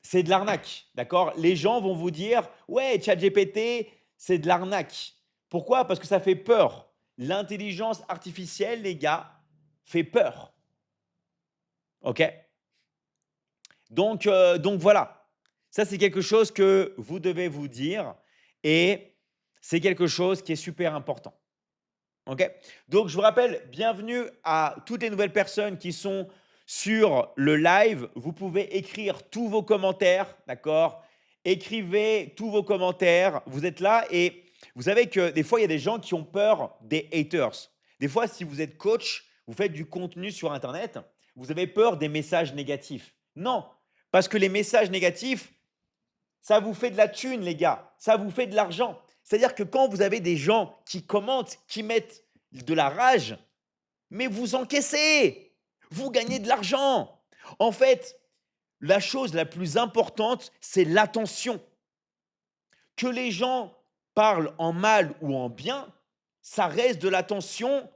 Speaker 1: C'est de l'arnaque, d'accord? Les gens vont vous dire: «Ouais, ChatGPT, c'est de l'arnaque». Pourquoi? Parce que ça fait peur. L'intelligence artificielle, les gars, fait peur, OK? Donc voilà. Ça, c'est quelque chose que vous devez vous dire et c'est quelque chose qui est super important, OK? Donc je vous rappelle, bienvenue à toutes les nouvelles personnes qui sont sur le live. Vous pouvez écrire tous vos commentaires, d'accord? Écrivez tous vos commentaires. Vous êtes là et vous savez que des fois, il y a des gens qui ont peur des haters. Des fois, si vous êtes coach, vous faites du contenu sur internet, vous avez peur des messages négatifs. Non, parce que les messages négatifs, ça vous fait de la thune, les gars. Ça vous fait de l'argent. C'est-à-dire que quand vous avez des gens qui commentent, qui mettent de la rage, mais vous encaissez. Vous gagnez de l'argent. En fait, la chose la plus importante, c'est l'attention. Que les gens parlent en mal ou en bien, ça reste de l'attention,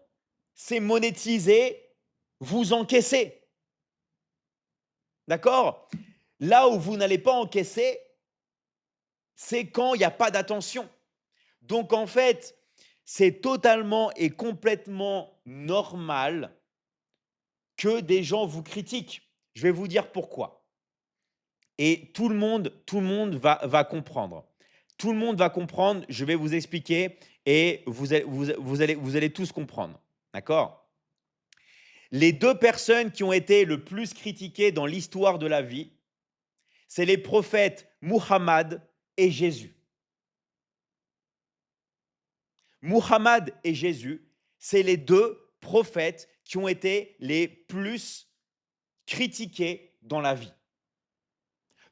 Speaker 1: c'est monétisé, vous encaissez. D'accord? Là où vous n'allez pas encaisser, c'est quand il n'y a pas d'attention. Donc en fait, c'est totalement et complètement normal que des gens vous critiquent. Je vais vous dire pourquoi. Et tout le monde va comprendre. Tout le monde va comprendre, je vais vous expliquer et vous allez tous comprendre. D'accord? Les 2 personnes qui ont été le plus critiquées dans l'histoire de la vie, c'est les prophètes Muhammad et Jésus. Muhammad et Jésus, c'est les 2 prophètes qui ont été les plus critiqués dans la vie.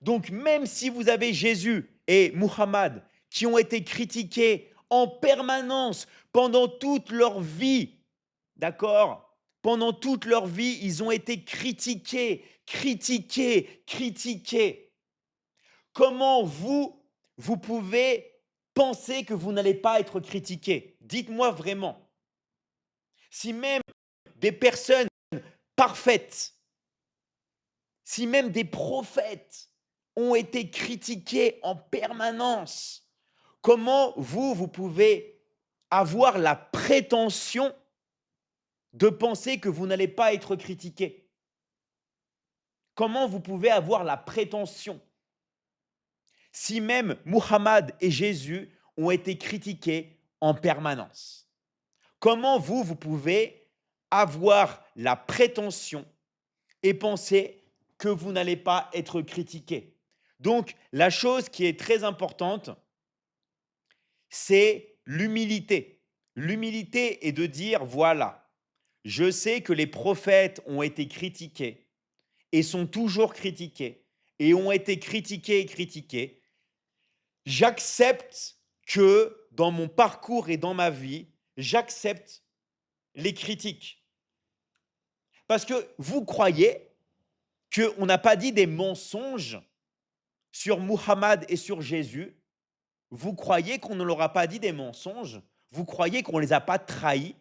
Speaker 1: Donc même si vous avez Jésus et Muhammad qui ont été critiqués en permanence pendant toute leur vie, d'accord? Pendant toute leur vie, ils ont été critiqués, critiqués, critiqués. Comment vous pouvez penser que vous n'allez pas être critiqué? Dites-moi vraiment. Si même des personnes parfaites, si même des prophètes ont été critiqués en permanence, comment vous pouvez avoir la prétention de penser que vous n'allez pas être critiqué? Comment vous pouvez avoir la prétention? Si même Muhammad et Jésus ont été critiqués en permanence. Comment vous pouvez avoir la prétention et penser que vous n'allez pas être critiqué? Donc, la chose qui est très importante, c'est l'humilité. L'humilité est de dire, voilà, je sais que les prophètes ont été critiqués et sont toujours critiqués et ont été critiqués et critiqués. J'accepte que dans mon parcours et dans ma vie, j'accepte les critiques. Parce que vous croyez qu'on n'a pas dit des mensonges sur Muhammad et sur Jésus. Vous croyez qu'on ne leur a pas dit des mensonges. Vous croyez qu'on ne les a pas trahis.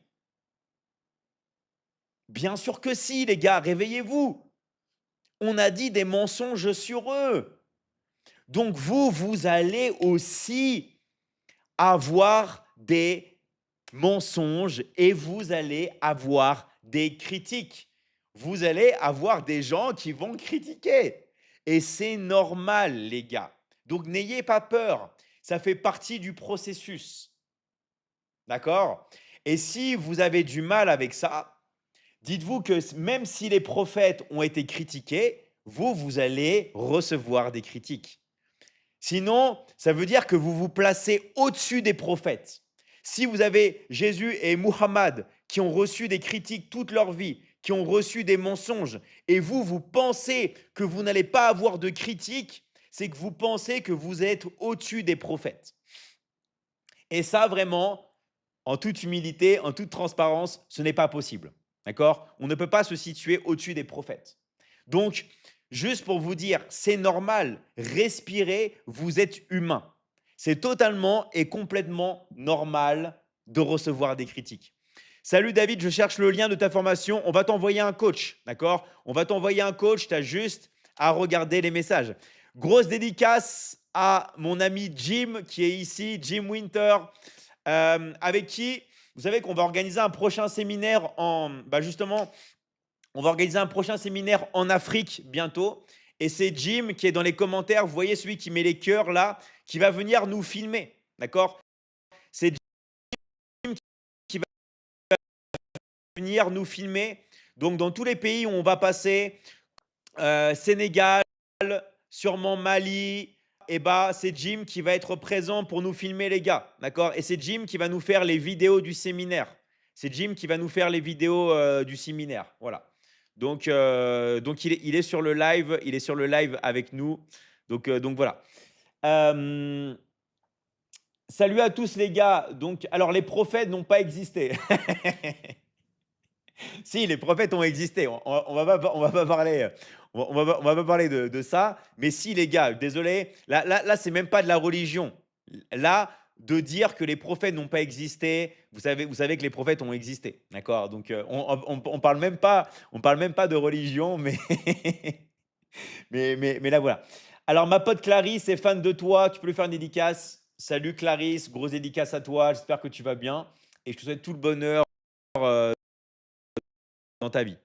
Speaker 1: Bien sûr que si, les gars, réveillez-vous. On a dit des mensonges sur eux. Donc vous allez aussi avoir des mensonges et vous allez avoir des critiques. Vous allez avoir des gens qui vont critiquer. Et c'est normal, les gars. Donc n'ayez pas peur. Ça fait partie du processus. D'accord? Et si vous avez du mal avec ça, dites-vous que même si les prophètes ont été critiqués, vous allez recevoir des critiques. Sinon, ça veut dire que vous vous placez au-dessus des prophètes. Si vous avez Jésus et Muhammad qui ont reçu des critiques toute leur vie, qui ont reçu des mensonges, et vous pensez que vous n'allez pas avoir de critiques, c'est que vous pensez que vous êtes au-dessus des prophètes. Et ça, vraiment, en toute humilité, en toute transparence, ce n'est pas possible. D'accord? On ne peut pas se situer au-dessus des prophètes. Donc, juste pour vous dire, c'est normal, respirez, vous êtes humain. C'est totalement et complètement normal de recevoir des critiques. Salut David, je cherche le lien de ta formation. On va t'envoyer un coach, d'accord? On va t'envoyer un coach, tu as juste à regarder les messages. Grosse dédicace à mon ami Jim qui est ici, Jim Winter, avec qui, vous savez qu'on va organiser un prochain séminaire justement, on va organiser un prochain séminaire en Afrique bientôt. Et c'est Jim qui est dans les commentaires, vous voyez celui qui met les cœurs là, qui va venir nous filmer, d'accord? C'est Jim qui va venir nous filmer. Donc, dans tous les pays où on va passer, Sénégal, sûrement Mali, et bah, c'est Jim qui va être présent pour nous filmer, les gars. D'accord? Et c'est Jim qui va nous faire les vidéos du séminaire. C'est Jim qui va nous faire les vidéos du séminaire. Voilà. Donc il est sur le live. Il est sur le live avec nous. Donc voilà. Euh, Salut à tous, les gars. Donc, alors, les prophètes n'ont pas existé. Si, les prophètes ont existé. On va pas parler, on va pas parler de ça. Mais si, les gars, désolé, là, c'est même pas de la religion. Là, de dire que les prophètes n'ont pas existé, vous savez que les prophètes ont existé, d'accord? Donc, on parle même pas de religion, mais, mais là, voilà. Alors, ma pote Clarisse est fan de toi. Tu peux lui faire une dédicace. Salut Clarisse, grosse dédicace à toi. J'espère que tu vas bien et je te souhaite tout le bonheur dans ta vie.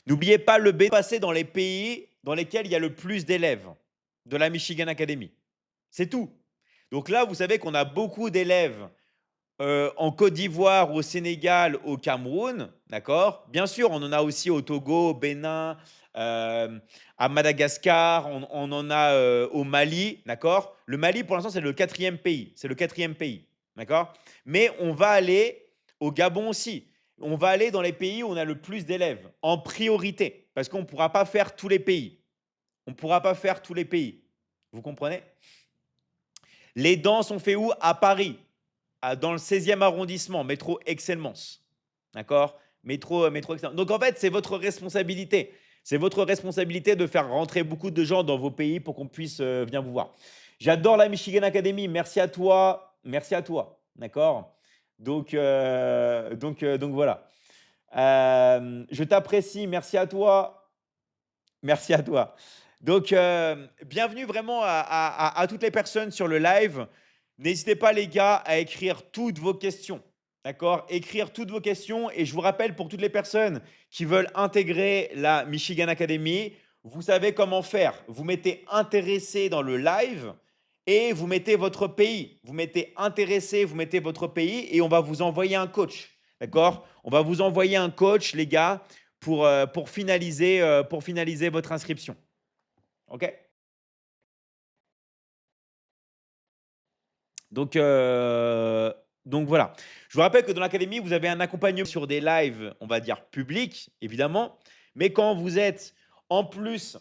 Speaker 1: N'oubliez pas le B passer dans les pays dans lesquels il y a le plus d'élèves de la Michigan Academy. C'est tout. Donc là, vous savez qu'on a beaucoup d'élèves en Côte d'Ivoire, au Sénégal, au Cameroun, d'accord? Bien sûr, on en a aussi au Togo, au Bénin, à Madagascar, on en a au Mali, d'accord? Le Mali, pour l'instant, c'est le quatrième pays. C'est le quatrième pays, d'accord? Mais on va aller au Gabon aussi. On va aller dans les pays où on a le plus d'élèves, en priorité, parce qu'on ne pourra pas faire tous les pays. On ne pourra pas faire tous les pays. Vous comprenez? Les dents sont faits où? À Paris, dans le 16e arrondissement, métro Excellence. D'accord? Métro Excellence. Donc en fait, c'est votre responsabilité. C'est votre responsabilité de faire rentrer beaucoup de gens dans vos pays pour qu'on puisse venir vous voir. J'adore la Michigan Academy. Merci à toi. Merci à toi. D'accord? Donc voilà. Je t'apprécie. Merci à toi. Merci à toi. Donc, bienvenue vraiment à toutes les personnes sur le live. N'hésitez pas, les gars, à écrire toutes vos questions. D'accord? Écrire toutes vos questions. Et je vous rappelle, pour toutes les personnes qui veulent intégrer la Michigan Academy, vous savez comment faire. Vous mettez intéressé dans le live et vous mettez votre pays. Vous mettez intéressé, vous mettez votre pays et on va vous envoyer un coach. D'accord? On va vous envoyer un coach, les gars, pour finaliser votre inscription. OK? Donc, euh, donc voilà. Je vous rappelle que dans l'académie, vous avez un accompagnement sur des lives, on va dire publics, évidemment. Mais quand vous êtes en plus,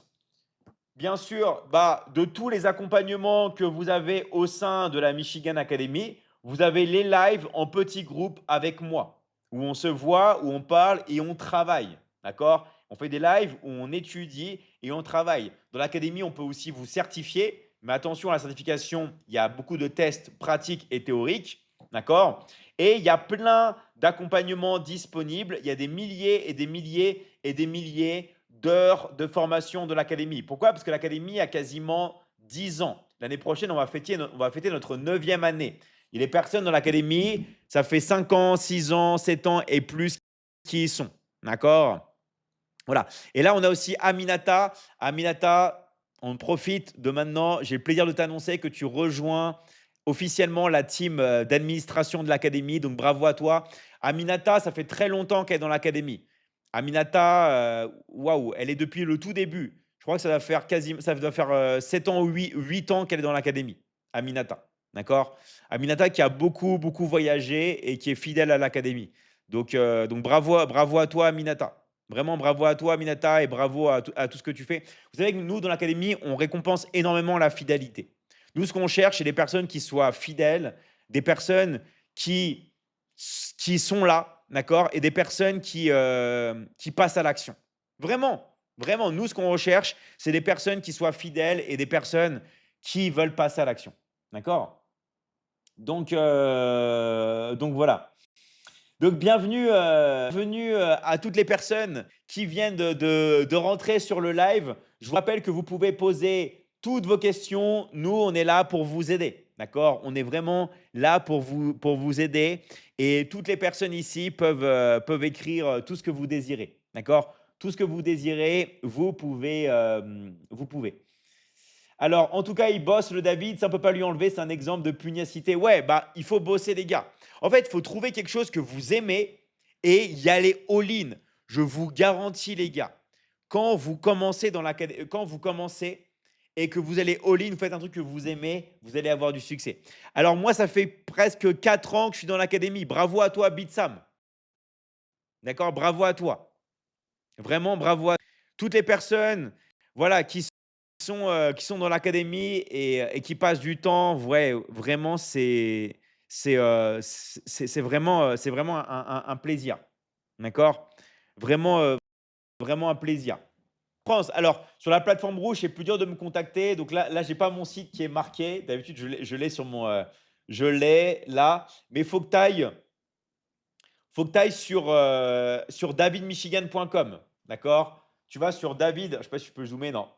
Speaker 1: bien sûr, de tous les accompagnements que vous avez au sein de la Michigan Academy, vous avez les lives en petits groupes avec moi, où on se voit, où on parle et on travaille. D'accord? On fait des lives où on étudie et on travaille. Dans l'académie, on peut aussi vous certifier, mais attention à la certification, il y a beaucoup de tests pratiques et théoriques. D'accord? Et il y a plein d'accompagnements disponibles. Il y a des milliers et des milliers et des milliers d'heures de formation de l'académie. Pourquoi? Parce que l'académie a quasiment 10 ans. L'année prochaine, on va fêter notre 9e année. Il y a des personnes dans l'académie, ça fait 5 ans, 6 ans, 7 ans et plus qui y sont. D'accord? Voilà. Et là, on a aussi Aminata. Aminata, on profite de maintenant. J'ai le plaisir de t'annoncer que tu rejoins officiellement la team d'administration de l'académie. Donc, bravo à toi. Aminata, ça fait très longtemps qu'elle est dans l'académie. Aminata, waouh, elle est depuis le tout début. Je crois que ça doit faire 7 ans ou 8 ans qu'elle est dans l'académie. Aminata. D'accord? Aminata qui a beaucoup, beaucoup voyagé et qui est fidèle à l'académie. Donc bravo à toi, Aminata. Vraiment, bravo à toi, Aminata, et bravo à tout ce que tu fais. Vous savez que nous, dans l'académie, on récompense énormément la fidélité. Nous, ce qu'on cherche, c'est des personnes qui soient fidèles, des personnes qui, qui sont là, d'accord, et des personnes qui passent à l'action. Vraiment, vraiment, nous, ce qu'on recherche, c'est des personnes qui soient fidèles et des personnes qui veulent passer à l'action. D'accord? Donc voilà. Donc bienvenue à toutes les personnes qui viennent de rentrer sur le live. Je vous rappelle que vous pouvez poser toutes vos questions. Nous, on est là pour vous aider. D'accord? On est vraiment là pour vous aider. Et toutes les personnes ici peuvent écrire tout ce que vous désirez. D'accord? Tout ce que vous désirez, vous pouvez. Vous pouvez. Alors, en tout cas, il bosse, le David, ça ne peut pas lui enlever, c'est un exemple de pugnacité. Ouais, bah, il faut bosser, les gars. En fait, il faut trouver quelque chose que vous aimez et y aller all-in. Je vous garantis, les gars, quand vous commencez et que vous allez all-in, vous faites un truc que vous aimez, vous allez avoir du succès. Alors, moi, ça fait presque 4 ans que je suis dans l'académie. Bravo à toi, Bitsam. D'accord? Bravo à toi. Vraiment, bravo à toutes les personnes, voilà, qui sont dans l'académie et qui passent du temps. Ouais, vraiment, c'est vraiment un plaisir. D'accord? Vraiment, vraiment un plaisir. France, alors, sur la plateforme rouge, c'est plus dur de me contacter. Donc là, j'ai pas mon site qui est marqué. D'habitude, je l'ai sur mon, je l'ai là. Mais faut que tu ailles sur davidmichigan.com. D'accord? Tu vas sur David, je ne sais pas si tu peux zoomer, non.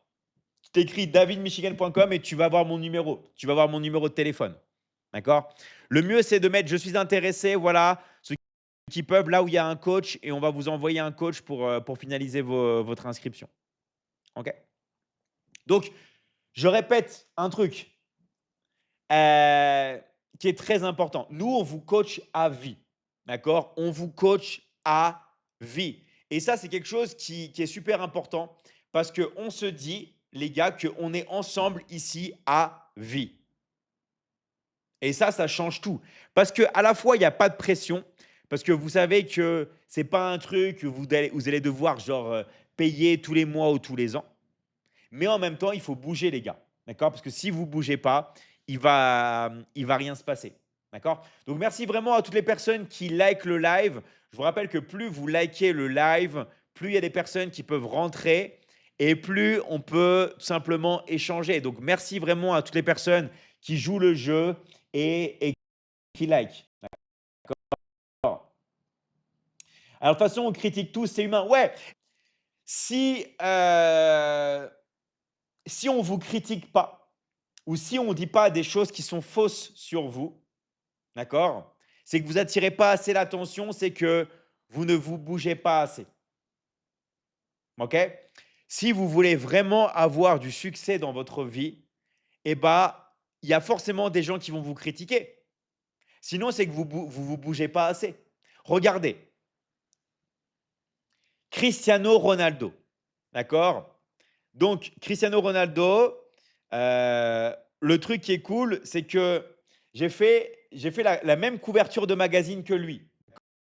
Speaker 1: Tu t'écris davidmichigan.com et tu vas voir mon numéro. Tu vas voir mon numéro de téléphone. D'accord? Le mieux, c'est de mettre je suis intéressé, voilà, ceux qui peuvent, là où il y a un coach, et on va vous envoyer un coach pour finaliser votre inscription. OK? Donc, je répète un truc qui est très important. Nous, on vous coach à vie. D'accord? On vous coach à vie. Et ça, c'est quelque chose qui est super important parce qu'on se dit, les gars, qu'on est ensemble ici à vie. Et ça change tout. Parce qu'à la fois, il n'y a pas de pression, parce que vous savez que ce n'est pas un truc que vous allez devoir genre payer tous les mois ou tous les ans. Mais en même temps, il faut bouger, les gars. D'accord? Parce que si vous ne bougez pas, il va rien se passer. D'accord? Donc, merci vraiment à toutes les personnes qui likent le live. Je vous rappelle que plus vous likez le live, plus il y a des personnes qui peuvent rentrer et plus on peut tout simplement échanger. Donc, merci vraiment à toutes les personnes qui jouent le jeu et qui like. D'accord? Alors, de toute façon, on critique tous, c'est humain. Ouais, si, si on ne vous critique pas, ou si on ne dit pas des choses qui sont fausses sur vous, d'accord? C'est que vous attirez pas assez l'attention, c'est que vous ne vous bougez pas assez. OK? Si vous voulez vraiment avoir du succès dans votre vie, eh bah, il y a forcément des gens qui vont vous critiquer. Sinon, c'est que vous bougez pas assez. Regardez, Cristiano Ronaldo, d'accord? Donc Cristiano Ronaldo, le truc qui est cool, c'est que j'ai fait la même couverture de magazine que lui,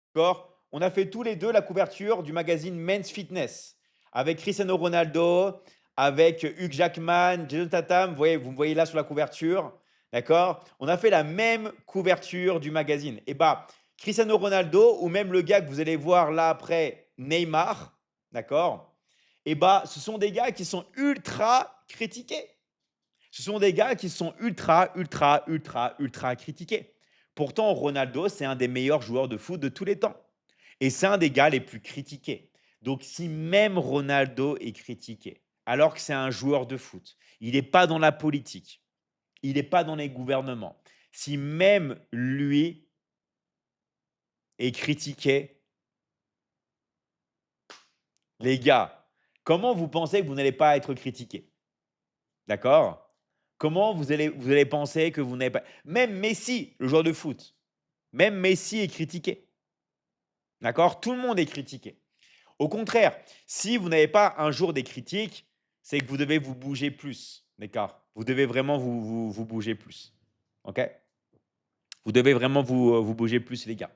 Speaker 1: d'accord? On a fait tous les 2 la couverture du magazine Men's Fitness avec Cristiano Ronaldo, avec Hugh Jackman, Jason Tatum, vous me voyez là sur la couverture, d'accord? On a fait la même couverture du magazine et bah, Cristiano Ronaldo ou même le gars que vous allez voir là après, Neymar, d'accord? Et bah, ce sont des gars qui sont ultra critiqués. Ce sont des gars qui sont ultra, ultra, ultra, ultra critiqués. Pourtant, Ronaldo, c'est un des meilleurs joueurs de foot de tous les temps. Et c'est un des gars les plus critiqués. Donc, si même Ronaldo est critiqué, alors que c'est un joueur de foot, il n'est pas dans la politique, il n'est pas dans les gouvernements, si même lui est critiqué, les gars, comment vous pensez que vous n'allez pas être critiqué? D'accord? Comment vous allez penser que vous n'avez pas même Messi, le joueur de foot, même Messi est critiqué. D'accord? Tout le monde est critiqué. Au contraire, si vous n'avez pas un jour des critiques, c'est que vous devez vous bouger plus. D'accord? Vous devez vraiment vous bouger plus. OK? Vous devez vraiment vous bouger plus, les gars.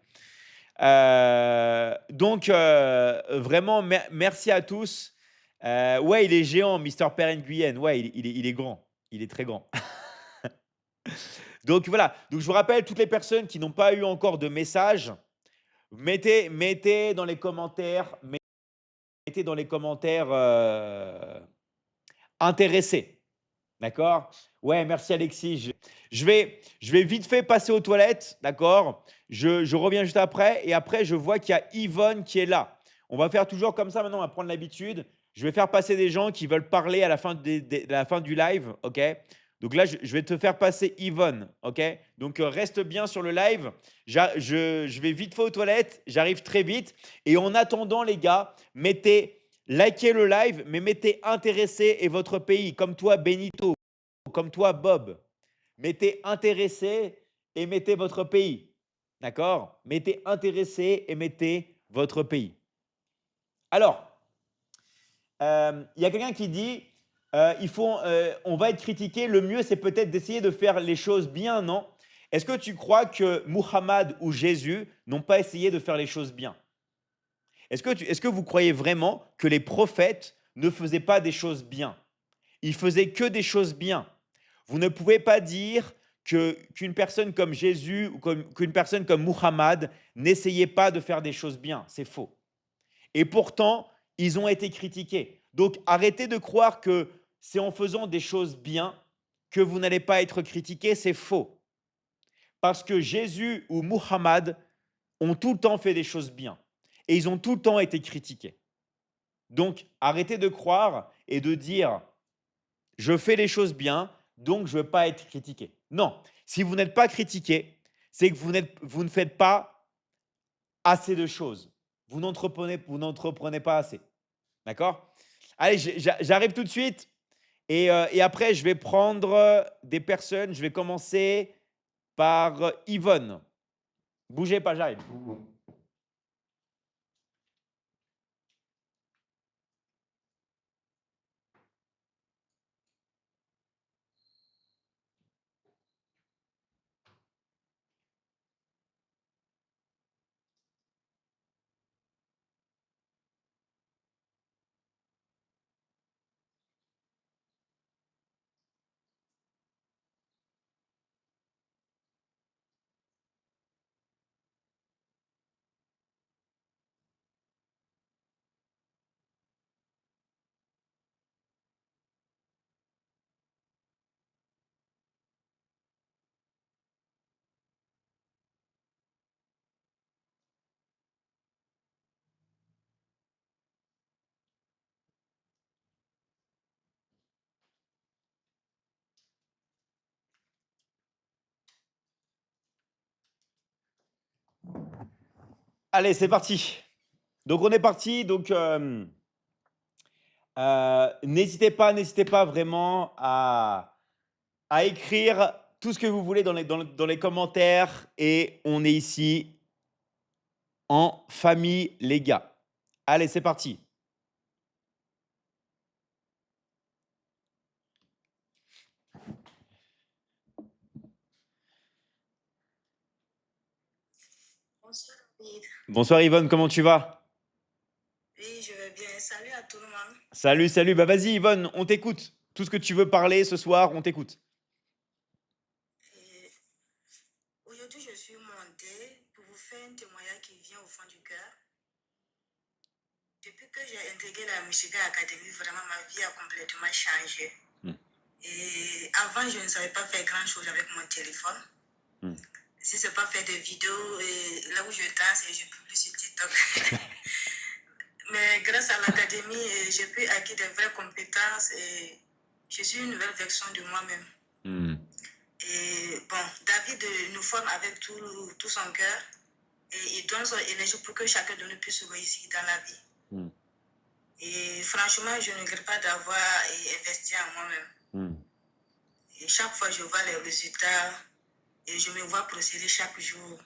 Speaker 1: Donc, vraiment, merci à tous. Ouais, il est géant, Mister Perenguyen. Ouais, il est grand. Il est très grand. Donc voilà, donc je vous rappelle, toutes les personnes qui n'ont pas eu encore de message, mettez dans les commentaires, intéressés. D'accord? Ouais, merci Alexis. Je vais vite fait passer aux toilettes, d'accord? Je reviens juste après et après, je vois qu'il y a Yvonne qui est là. On va faire toujours comme ça maintenant, on va prendre l'habitude. Je vais faire passer des gens qui veulent parler à la fin, la fin du live, ok? Donc là, je vais te faire passer Yvonne, ok? Donc reste bien sur le live. Je vais vite fait aux toilettes, j'arrive très vite. Et en attendant, les gars, likez le live, mais mettez intéressé et votre pays, comme toi, Benito, comme toi, Bob. Mettez intéressé et mettez votre pays. D'accord? Mettez intéressé et mettez votre pays. Alors, il y a quelqu'un qui dit, on va être critiqué, le mieux c'est peut-être d'essayer de faire les choses bien, non? Est-ce que tu crois que Muhammad ou Jésus n'ont pas essayé de faire les choses bien? Est-ce que vous croyez vraiment que les prophètes ne faisaient pas des choses bien? Ils faisaient que des choses bien. Vous ne pouvez pas dire qu'une personne comme Jésus ou qu'une personne comme Muhammad n'essayait pas de faire des choses bien. C'est faux. Et pourtant, ils ont été critiqués. Donc arrêtez de croire que c'est en faisant des choses bien que vous n'allez pas être critiqué. C'est faux. Parce que Jésus ou Muhammad ont tout le temps fait des choses bien. Et ils ont tout le temps été critiqués. Donc arrêtez de croire et de dire je fais les choses bien, donc je ne veux pas être critiqué. Non, si vous n'êtes pas critiqué, c'est que vous ne faites pas assez de choses. Vous n'entreprenez pas assez. D'accord? Allez, j'arrive tout de suite. Et après, je vais prendre des personnes. Je vais commencer par Yvonne. Bougez pas, j'arrive. Allez, c'est parti. Donc, on est parti. Donc, n'hésitez pas vraiment à écrire tout ce que vous voulez dans les commentaires. Et on est ici en famille, les gars. Allez, c'est parti.
Speaker 2: Bonsoir, David.
Speaker 1: Bonsoir Yvonne, comment tu vas?
Speaker 2: Oui, je vais bien. Salut à tout le monde.
Speaker 1: Salut, salut. Bah vas-y Yvonne, on t'écoute. Tout ce que tu veux parler ce soir, on t'écoute.
Speaker 2: Et aujourd'hui, je suis montée pour vous faire un témoignage qui vient au fond du cœur. Depuis que j'ai intégré la Michigan Academy, vraiment, ma vie a complètement changé. Et avant, je ne savais pas faire grand-chose avec mon téléphone. Si ce n'est pas faire des vidéos, et là où je danse et je publie sur TikTok. Mais grâce à l'académie, j'ai pu acquérir de vraies compétences et je suis une nouvelle version de moi-même. Et bon, David nous forme avec tout son cœur et il donne son énergie pour que chacun de nous puisse réussir dans la vie. Et franchement, je ne regrette pas d'avoir investi en moi-même. Et chaque fois, je vois les résultats et je me vois procéder chaque jour.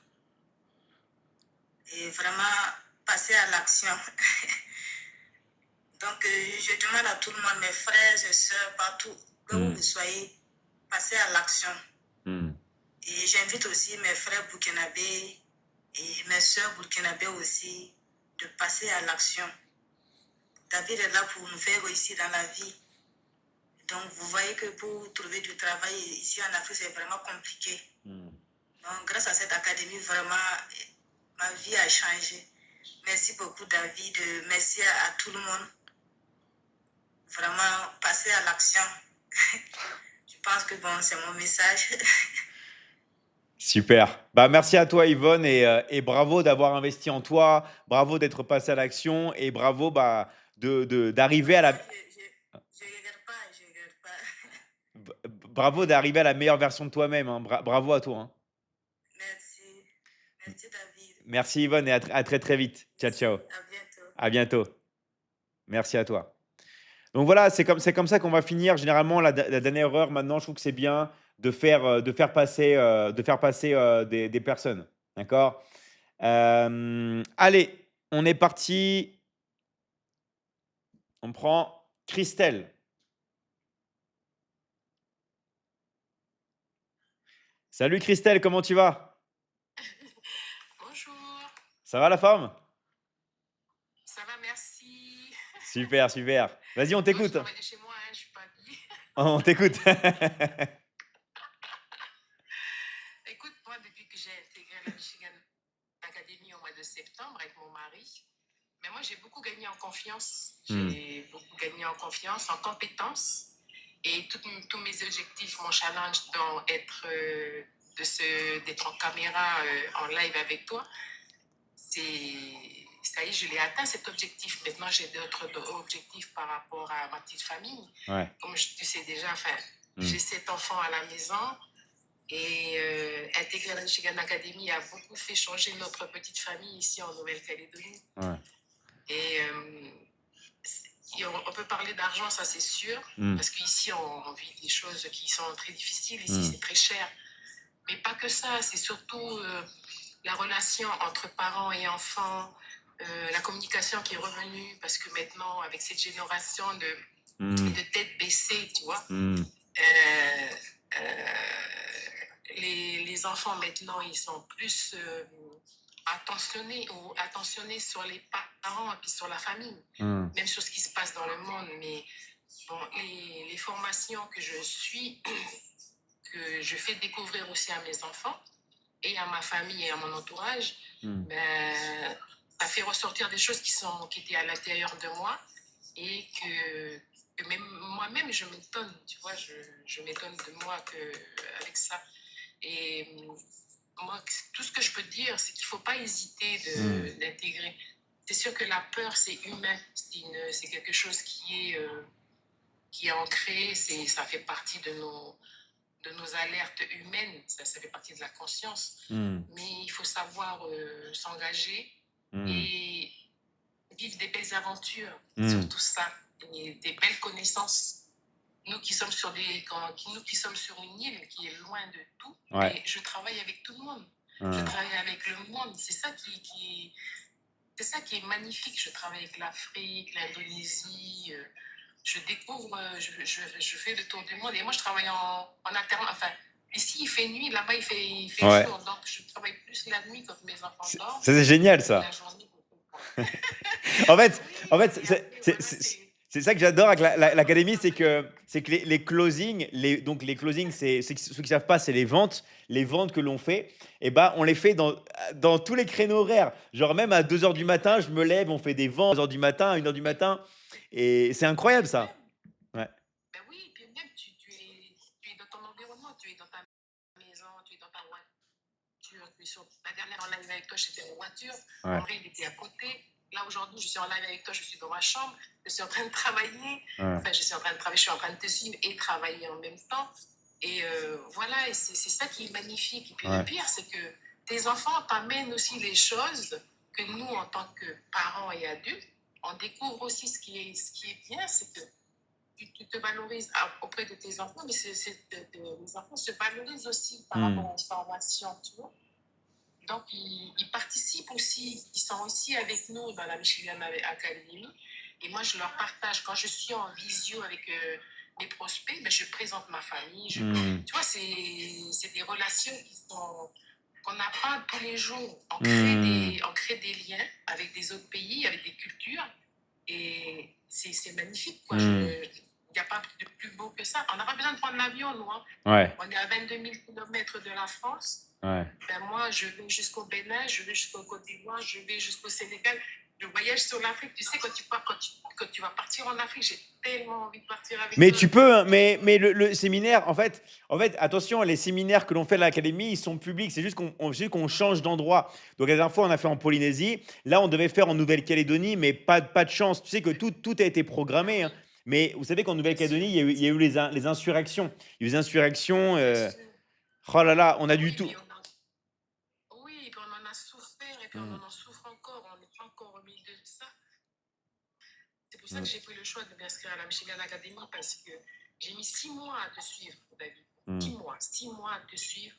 Speaker 2: Et vraiment passer à l'action. Donc, je demande à tout le monde, mes frères et sœurs, partout où vous soyez, passez à l'action. Et j'invite aussi mes frères burkinabés et mes sœurs burkinabés aussi de passer à l'action. David est là pour nous faire réussir dans la vie. Donc, vous voyez que pour trouver du travail ici en Afrique, c'est vraiment compliqué. Donc, grâce à cette académie, vraiment, ma vie a changé. Merci beaucoup, David. Merci à tout le monde. Vraiment, passer à l'action. Je pense que bon, c'est mon message.
Speaker 1: Super. Bah, merci à toi, Yvonne, et bravo d'avoir investi en toi, bravo d'être passé à l'action, et bravo bah, d'arriver à la,
Speaker 2: Je regrette pas, je regrette pas.
Speaker 1: bravo d'arriver à la meilleure version de toi-même, hein. Bravo à toi, hein.
Speaker 2: Merci. Merci, David.
Speaker 1: Merci, Yvonne, et à très très vite. Ciao,
Speaker 2: Merci.
Speaker 1: ciao.
Speaker 2: À bientôt.
Speaker 1: À bientôt. Merci à toi. Donc voilà, c'est comme ça qu'on va finir. Généralement, la dernière heure, maintenant, je trouve que c'est bien de faire passer des personnes. D'accord. Allez, on est parti. On prend Christelle. Salut Christelle, comment tu vas?
Speaker 3: Bonjour,
Speaker 1: Ça va la forme?
Speaker 3: ça va, merci.
Speaker 1: Super, super. Vas-y, on
Speaker 3: Moi, je
Speaker 1: t'écoute.
Speaker 3: travaille de chez moi, hein, je suis pas habillée.
Speaker 1: On t'écoute.
Speaker 3: Écoute, moi, depuis que j'ai intégré la Michigan Academy au mois de septembre avec mon mari, mais moi, j'ai beaucoup gagné en confiance. J'ai beaucoup gagné en confiance, en compétences. Et tous mes objectifs, mon challenge d'être en caméra, en live avec toi, ça y est, je l'ai atteint cet objectif. Maintenant, j'ai d'autres objectifs par rapport à ma petite famille.
Speaker 1: Ouais.
Speaker 3: Comme tu sais déjà, j'ai 7 enfants à la maison et intégrer la Michigan Academy a beaucoup fait changer notre petite famille ici en Nouvelle-Calédonie.
Speaker 1: Ouais.
Speaker 3: Et on peut parler d'argent, ça c'est sûr, parce qu'ici on vit des choses qui sont très difficiles, ici c'est très cher. Mais pas que ça, c'est surtout la relation entre parents et enfants, la communication qui est revenue, parce que maintenant, avec cette génération de tête baissée, tu vois, les enfants maintenant, ils sont plus attentionnés sur les parents et puis sur la famille, même sur ce qui se passe dans le monde. Mais bon, les formations que je suis, que je fais découvrir aussi à mes enfants et à ma famille et à mon entourage, ben, ça fait ressortir des choses qui étaient à l'intérieur de moi et que même moi-même, je m'étonne, tu vois, je m'étonne de moi avec ça. Et moi, tout ce que je peux dire, c'est qu'il ne faut pas hésiter d'intégrer. C'est sûr que la peur, c'est humain, c'est quelque chose qui est ancré, ça fait partie de nos alertes humaines, ça fait partie de la conscience. Mais il faut savoir s'engager et vivre des belles aventures, surtout ça, et des belles connaissances. Nous qui sommes sur une île qui est loin de tout, et je travaille avec tout le monde. Je travaille avec le monde. C'est ça qui est magnifique. Je travaille avec l'Afrique, l'Indonésie. Je découvre, je fais le tour du monde. Et moi, je travaille en alternance. Enfin, ici, il fait nuit, là-bas, il fait jour. Donc, je travaille plus la nuit quand mes enfants dorment.
Speaker 1: Ça, c'est génial, ça.
Speaker 3: La journée.
Speaker 1: En fait, c'est ça que j'adore avec l'académie, c'est que les closings, donc les closings, ceux qui ne savent pas, c'est les ventes que l'on fait. Et bah, on les fait dans tous les créneaux horaires. Genre même à 2 heures du matin, je me lève, on fait des ventes à 2 heures du matin, à 1 heure du matin. Et c'est incroyable ça. Ouais.
Speaker 3: Ben oui, puis même tu es dans ton environnement, tu es dans ta maison, tu es dans ta voiture, tu es sur la dernière en live avec toi, j'étais en voiture, Henri il était à côté. Là aujourd'hui, je suis en live avec toi, je suis dans ma chambre, je suis en train de travailler. Enfin, je suis en train de te suivre et travailler en même temps. Et voilà, et c'est ça qui est magnifique. Et puis le pire, c'est que tes enfants t'amènent aussi les choses que nous, en tant que parents et adultes, on découvre aussi ce qui est bien, c'est que tu te valorises auprès de tes enfants, mais les enfants se valorisent aussi par rapport aux formations, tu vois. Donc, ils participent aussi, ils sont aussi avec nous dans la Michigan Academy. Et moi, je leur partage. Quand je suis en visio avec mes prospects, ben, je présente ma famille. Tu vois, c'est des relations qu'on n'a pas tous les jours. On crée des liens avec des autres pays, avec des cultures. Et c'est magnifique, quoi. Il n'y a pas de plus beau que ça. On n'a pas besoin de prendre l'avion, nous. Hein.
Speaker 1: Ouais,
Speaker 3: On est à 22 000 km de la France.
Speaker 1: ouais.
Speaker 3: Ben moi, je vais jusqu'au Bénin, je vais jusqu'au Côte d'Ivoire, je vais jusqu'au Sénégal. Je voyage sur l'Afrique. Tu sais, quand tu vas partir en Afrique, j'ai tellement envie de partir avec
Speaker 1: Mais
Speaker 3: toi.
Speaker 1: tu peux, hein, mais le séminaire, en fait, attention, les séminaires que l'on fait à l'académie, ils sont publics. C'est juste qu'on change d'endroit. Donc, la dernière fois, on a fait en Polynésie. Là, on devait faire en Nouvelle-Calédonie, mais pas de chance. Tu sais que tout a été programmé. Hein. Mais vous savez qu'en
Speaker 3: Bien sûr,
Speaker 1: Nouvelle-Calédonie, il y a eu les insurrections. Il y a eu les insurrections.
Speaker 3: bien sûr.
Speaker 1: Oh là là, on a du
Speaker 3: Oui,
Speaker 1: tout.
Speaker 3: puis oui, puis on en a souffert et puis on
Speaker 1: Mm,
Speaker 3: en souffre encore. On n'est pas encore au milieu de ça. C'est pour ça que
Speaker 1: mm,
Speaker 3: j'ai pris le choix de m'inscrire à la Michigan Academy parce que j'ai mis 6 mois à te suivre, David. 6 mois à te suivre.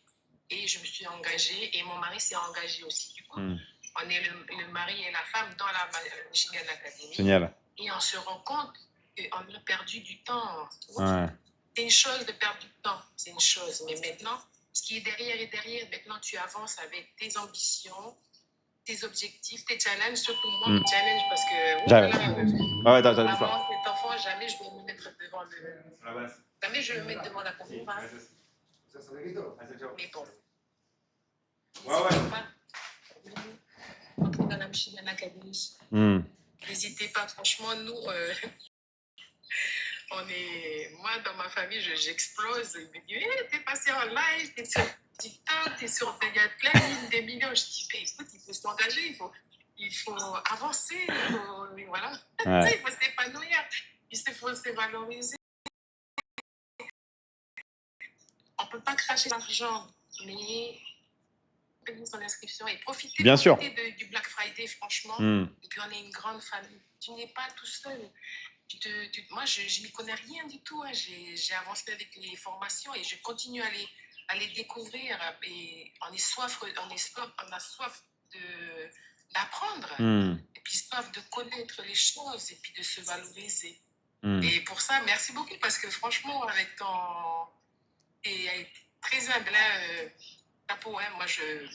Speaker 3: Et je me suis engagée et mon mari s'est engagé aussi. Du coup, on est le mari et la femme dans la Michigan Academy.
Speaker 1: Génial.
Speaker 3: Et on se rend compte qu'on a perdu du temps.
Speaker 1: Ouais.
Speaker 3: C'est une chose de perdre du temps, c'est une chose. Mais maintenant, ce qui est derrière est derrière. Maintenant, tu avances avec tes ambitions, tes objectifs, tes challenges. Surtout moi, mes challenges, parce que
Speaker 1: J'arrive. Ouais, attends,
Speaker 3: maman,
Speaker 1: pas.
Speaker 3: cet enfant, jamais je vais me mettre devant le... Jamais je vais me mettre devant la caméra. Mais bon. N'hésitez pas. Entrez dans la Michigan Academy. N'hésitez pas, franchement, nous, moi, dans ma famille, j'explose. Ils me disent, hey, t'es passé en live, t'es sur TikTok, il y a plein des millions. Je dis, mais écoute, il faut s'engager, il faut avancer, voilà.
Speaker 1: Ouais.
Speaker 3: Il faut s'épanouir, il faut se valoriser. On ne peut pas cracher l'argent, mais payer son inscription et profiter du Black Friday, franchement. Et puis, on est une grande famille. Tu n'es pas tout seul. Moi, je n'y connais rien du tout. Hein. J'ai avancé avec les formations et je continue à les découvrir. Et on a soif d'apprendre. Et puis soif de connaître les choses et puis de se valoriser. Et pour ça, merci beaucoup parce que franchement, avec ton... Et très humble, chapeau, hein, moi je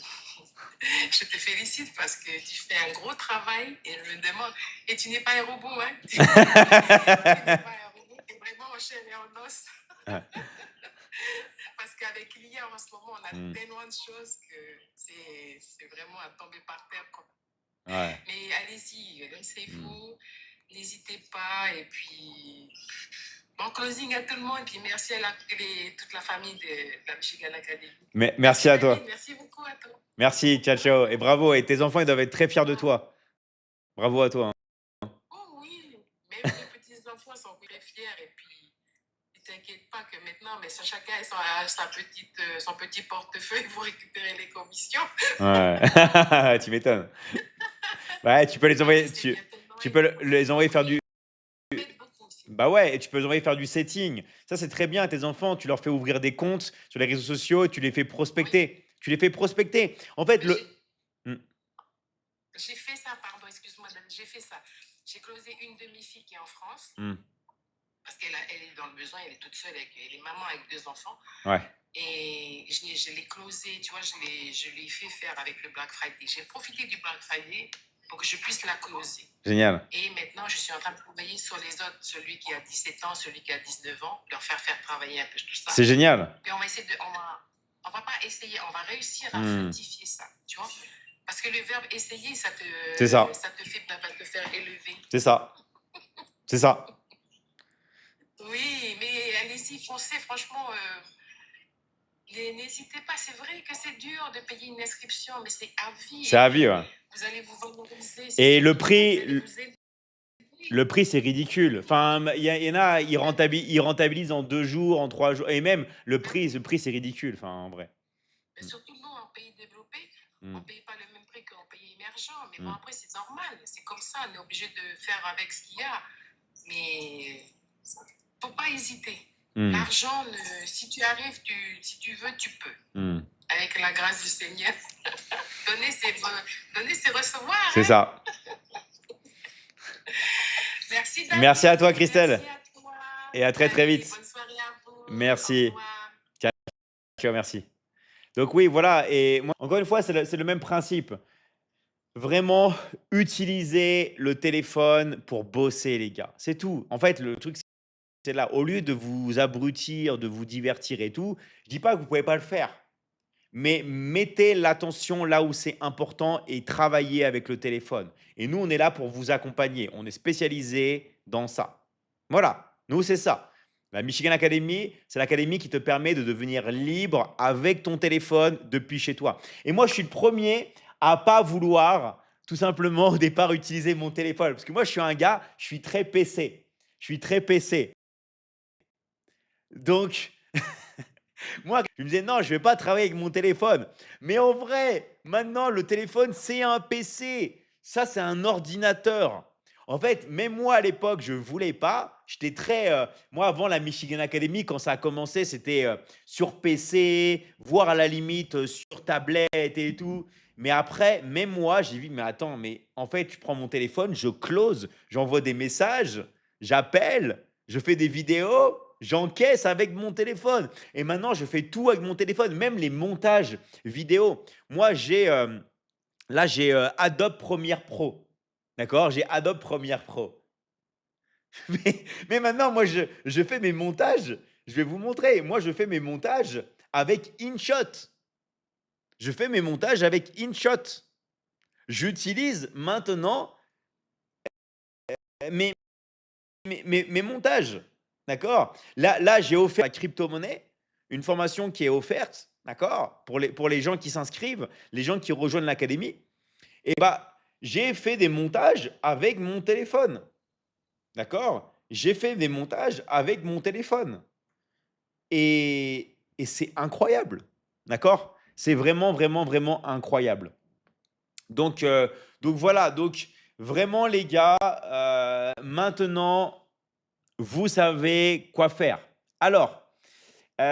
Speaker 3: te félicite parce que tu fais un gros travail et je me demande, et tu n'es pas un robot, hein, tu n'es pas un robot, tu es vraiment en chair et en os. Parce qu'avec l'IA en ce moment, on a tellement de choses que c'est vraiment à tomber par terre, quoi.
Speaker 1: Ouais.
Speaker 3: Mais allez-y, laissez-vous, n'hésitez pas et puis... Bon closing à tout le monde et puis merci à toute la famille de la Michigan Academy.
Speaker 1: Merci à toi.
Speaker 3: Merci beaucoup à toi.
Speaker 1: Merci, ciao, ciao. Et bravo. Et tes enfants, ils doivent être très fiers de toi. Bravo à toi. Hein.
Speaker 3: Oh oui, même les petits-enfants sont très fiers et puis ne t'inquiète pas que maintenant, mais chacun a son petit portefeuille pour récupérer les commissions.
Speaker 1: Ouais, tu m'étonnes. Ouais, tu peux les envoyer, tu peux les envoyer faire du... Bah ouais, et tu peux les envoyer faire du setting. Ça, c'est très bien. Tes enfants, tu leur fais ouvrir des comptes sur les réseaux sociaux, tu les fais prospecter. Oui. Tu les fais prospecter. En fait,
Speaker 3: J'ai fait ça, pardon, excuse-moi, j'ai fait ça. J'ai closé une de mes filles qui est en France. Parce qu'elle est dans le besoin, elle est toute seule, elle est maman avec 2 enfants.
Speaker 1: Ouais.
Speaker 3: Et je l'ai closé, tu vois, je l'ai fait faire avec le Black Friday. J'ai profité du Black Friday pour que je puisse la closer.
Speaker 1: Génial.
Speaker 3: Et maintenant, je suis en train de travailler sur les autres, celui qui a 17 ans, celui qui a 19 ans, leur faire travailler un peu tout ça.
Speaker 1: C'est génial.
Speaker 3: Et on va essayer on va pas essayer, on va réussir à fructifier ça, tu vois. Parce que le verbe essayer, ça te va te faire élever.
Speaker 1: C'est ça. C'est ça.
Speaker 3: Oui, mais allez-y, foncez, franchement. N'hésitez pas, c'est vrai que c'est dur de payer une inscription, mais c'est à vie.
Speaker 1: C'est à vie, ouais.
Speaker 3: Vous allez vous valoriser.
Speaker 1: Et le prix, c'est ridicule. Enfin, il y en a, ils rentabilisent en 2 jours, en 3 jours. Et même, le prix, c'est ridicule, enfin, en vrai.
Speaker 3: Mais surtout, nous, en pays développé, on ne paye pas le même prix qu'en pays émergent. Mais bon, après, c'est normal. C'est comme ça. On est obligé de faire avec ce qu'il y a. Mais il ne faut pas hésiter. L'argent, si tu arrives, si tu veux, tu peux. Avec la grâce du Seigneur. donner, c'est recevoir.
Speaker 1: C'est ça.
Speaker 3: Merci, David.
Speaker 1: Merci à toi, Christelle.
Speaker 3: Merci à toi.
Speaker 1: Et à très, très vite.
Speaker 3: Bonne soirée à vous.
Speaker 1: Merci. Ciao, merci. Donc oui, voilà. Et moi, encore une fois, c'est le même principe. Vraiment, utiliser le téléphone pour bosser, les gars. C'est tout. En fait, le truc, là. Au lieu de vous abrutir, de vous divertir et tout, je dis pas que vous pouvez pas le faire, mais mettez l'attention là où c'est important et travaillez avec le téléphone. Et nous, on est là pour vous accompagner. On est spécialisé dans ça. Voilà, nous, c'est ça. La Michigan Academy, c'est l'académie qui te permet de devenir libre avec ton téléphone depuis chez toi. Et moi, je suis le premier à pas vouloir tout simplement au départ utiliser mon téléphone. Parce que moi, je suis un gars, je suis très PC. Je suis très PC. Donc, moi, je me disais: «Non, je vais pas travailler avec mon téléphone». Mais en vrai, maintenant, le téléphone, c'est un PC. Ça, c'est un ordinateur. En fait, même moi, à l'époque, je voulais pas. J'étais très, moi, avant la Michigan Academy, quand ça a commencé, c'était, sur PC, voire à la limite, sur tablette et tout. Mais après, même moi, j'ai vu: «Mais attends, mais en fait, je prends mon téléphone, je close, j'envoie des messages, j'appelle, je fais des vidéos, j'encaisse avec mon téléphone». Et maintenant, je fais tout avec mon téléphone, même les montages vidéo. Moi, j'ai Adobe Premiere Pro. D'accord? J'ai Adobe Premiere Pro. Mais maintenant, moi, je fais mes montages. Je vais vous montrer. Moi, je fais mes montages avec InShot. Je fais mes montages avec InShot. J'utilise maintenant mes, mes montages. D'accord? Là j'ai offert la crypto-monnaie, une formation qui est offerte, d'accord? Pour les gens qui s'inscrivent, les gens qui rejoignent l'académie. Et bah, j'ai fait des montages avec mon téléphone. D'accord? J'ai fait des montages avec mon téléphone. Et c'est incroyable. D'accord? C'est vraiment, vraiment, vraiment incroyable. Donc, donc voilà, donc vraiment les gars, maintenant, vous savez quoi faire. Alors, moi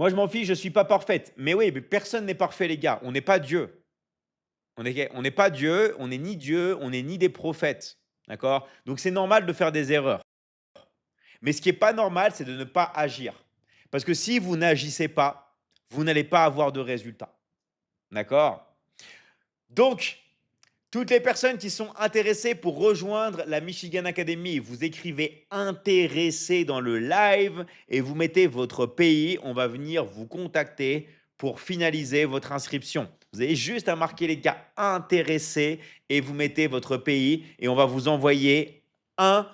Speaker 1: je m'en fiche, je ne suis pas parfaite. Mais oui, mais personne n'est parfait les gars, on n'est pas Dieu. On n'est pas Dieu, on n'est ni Dieu, on n'est ni des prophètes. D'accord? Donc c'est normal de faire des erreurs. Mais ce qui est pas normal, c'est de ne pas agir. Parce que si vous n'agissez pas, vous n'allez pas avoir de résultats. D'accord? Donc, toutes les personnes qui sont intéressées pour rejoindre la Michigan Academy, vous écrivez intéressé dans le live et vous mettez votre pays. On va venir vous contacter pour finaliser votre inscription. Vous avez juste à marquer les gars intéressés et vous mettez votre pays et on va vous envoyer un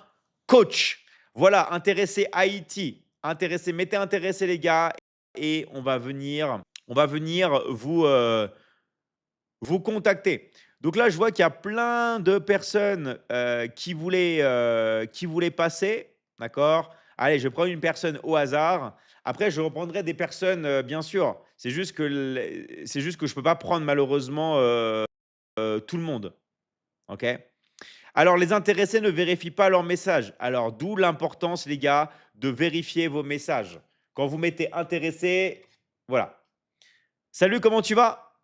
Speaker 1: coach. Voilà, intéressé Haïti. Intéressé, mettez intéressé les gars et on va venir vous, vous contacter. Donc là, je vois qu'il y a plein de personnes qui voulaient passer. D'accord? Allez, je prends une personne au hasard. Après, je reprendrai des personnes, bien sûr. C'est juste que je ne peux pas prendre malheureusement tout le monde. OK? Alors, les intéressés ne vérifient pas leurs messages. Alors, d'où l'importance, les gars, de vérifier vos messages. Quand vous mettez intéressé, voilà. Salut, comment tu vas?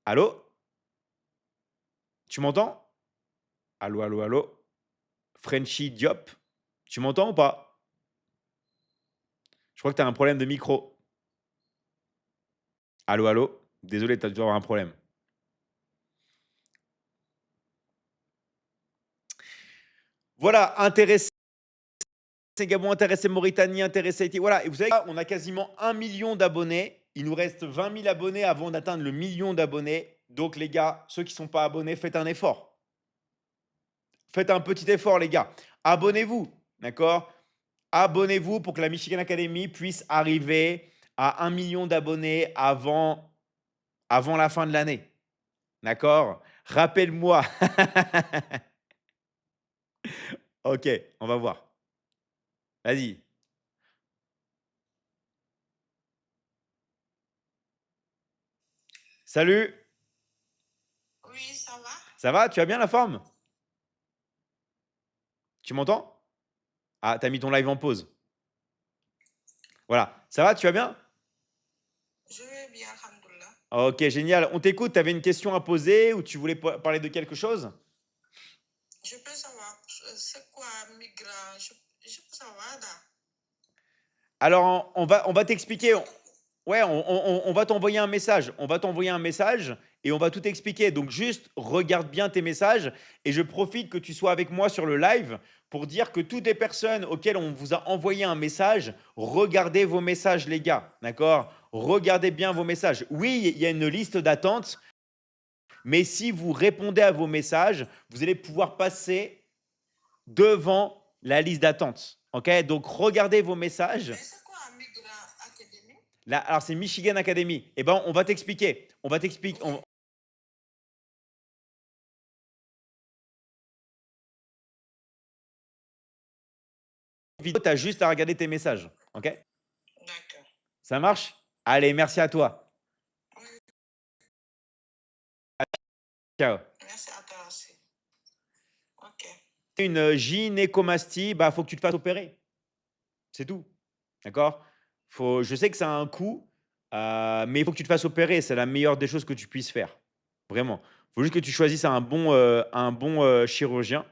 Speaker 1: Allô? Tu m'entends? Allô, allô, allô? Frenchy Diop, tu m'entends ou pas? Je crois que tu as un problème de micro. Allô, allô? Désolé, tu as dû avoir un problème. Voilà, intéressé Gabon, intéressé Mauritanie, intéressé Haïti. Voilà, et vous savez, on a quasiment 1 million d'abonnés. Il nous reste 20 000 abonnés avant d'atteindre le million d'abonnés. Donc, les gars, ceux qui ne sont pas abonnés, faites un effort. Faites un petit effort, les gars. Abonnez-vous, d'accord? Abonnez-vous pour que la Michigan Academy puisse arriver à 1 million d'abonnés avant la fin de l'année. D'accord? Rappelle-moi. OK, on va voir. Vas-y. Salut,
Speaker 2: Oui, ça va?
Speaker 1: ça va? Tu as bien la forme? Tu m'entends? Ah, tu as mis ton live en pause. Voilà. Ça va? Tu vas bien?
Speaker 2: Je vais bien, alhamdoulilah.
Speaker 1: OK, génial. On t'écoute. Tu avais une question à poser ou tu voulais parler de quelque chose?
Speaker 2: Je peux savoir, c'est quoi migrant? Je peux savoir, là.
Speaker 1: Alors, on va t'expliquer. Ouais, on va t'envoyer un message. On va t'envoyer un message et on va tout expliquer. Donc, juste regarde bien tes messages et je profite que tu sois avec moi sur le live pour dire que toutes les personnes auxquelles on vous a envoyé un message, regardez vos messages, les gars. D'accord? Regardez bien vos messages. Oui, il y a une liste d'attente, mais si vous répondez à vos messages, vous allez pouvoir passer devant la liste d'attente. OK? Donc, regardez vos messages.
Speaker 3: Mais c'est quoi Migra Academy?
Speaker 1: Là, alors, c'est Michigan Academy. Eh ben, on va t'expliquer. On va t'expliquer. Tu as juste à regarder tes messages. OK?
Speaker 3: D'accord.
Speaker 1: Ça marche? Allez, merci à toi.
Speaker 3: Oui,
Speaker 1: Ciao.
Speaker 3: merci à toi aussi. Ok.
Speaker 1: Une gynécomastie, bah, faut que tu te fasses opérer. C'est tout. D'accord? Je sais que ça a un coût, mais il faut que tu te fasses opérer. C'est la meilleure des choses que tu puisses faire. Vraiment. Il faut juste que tu choisisses un bon chirurgien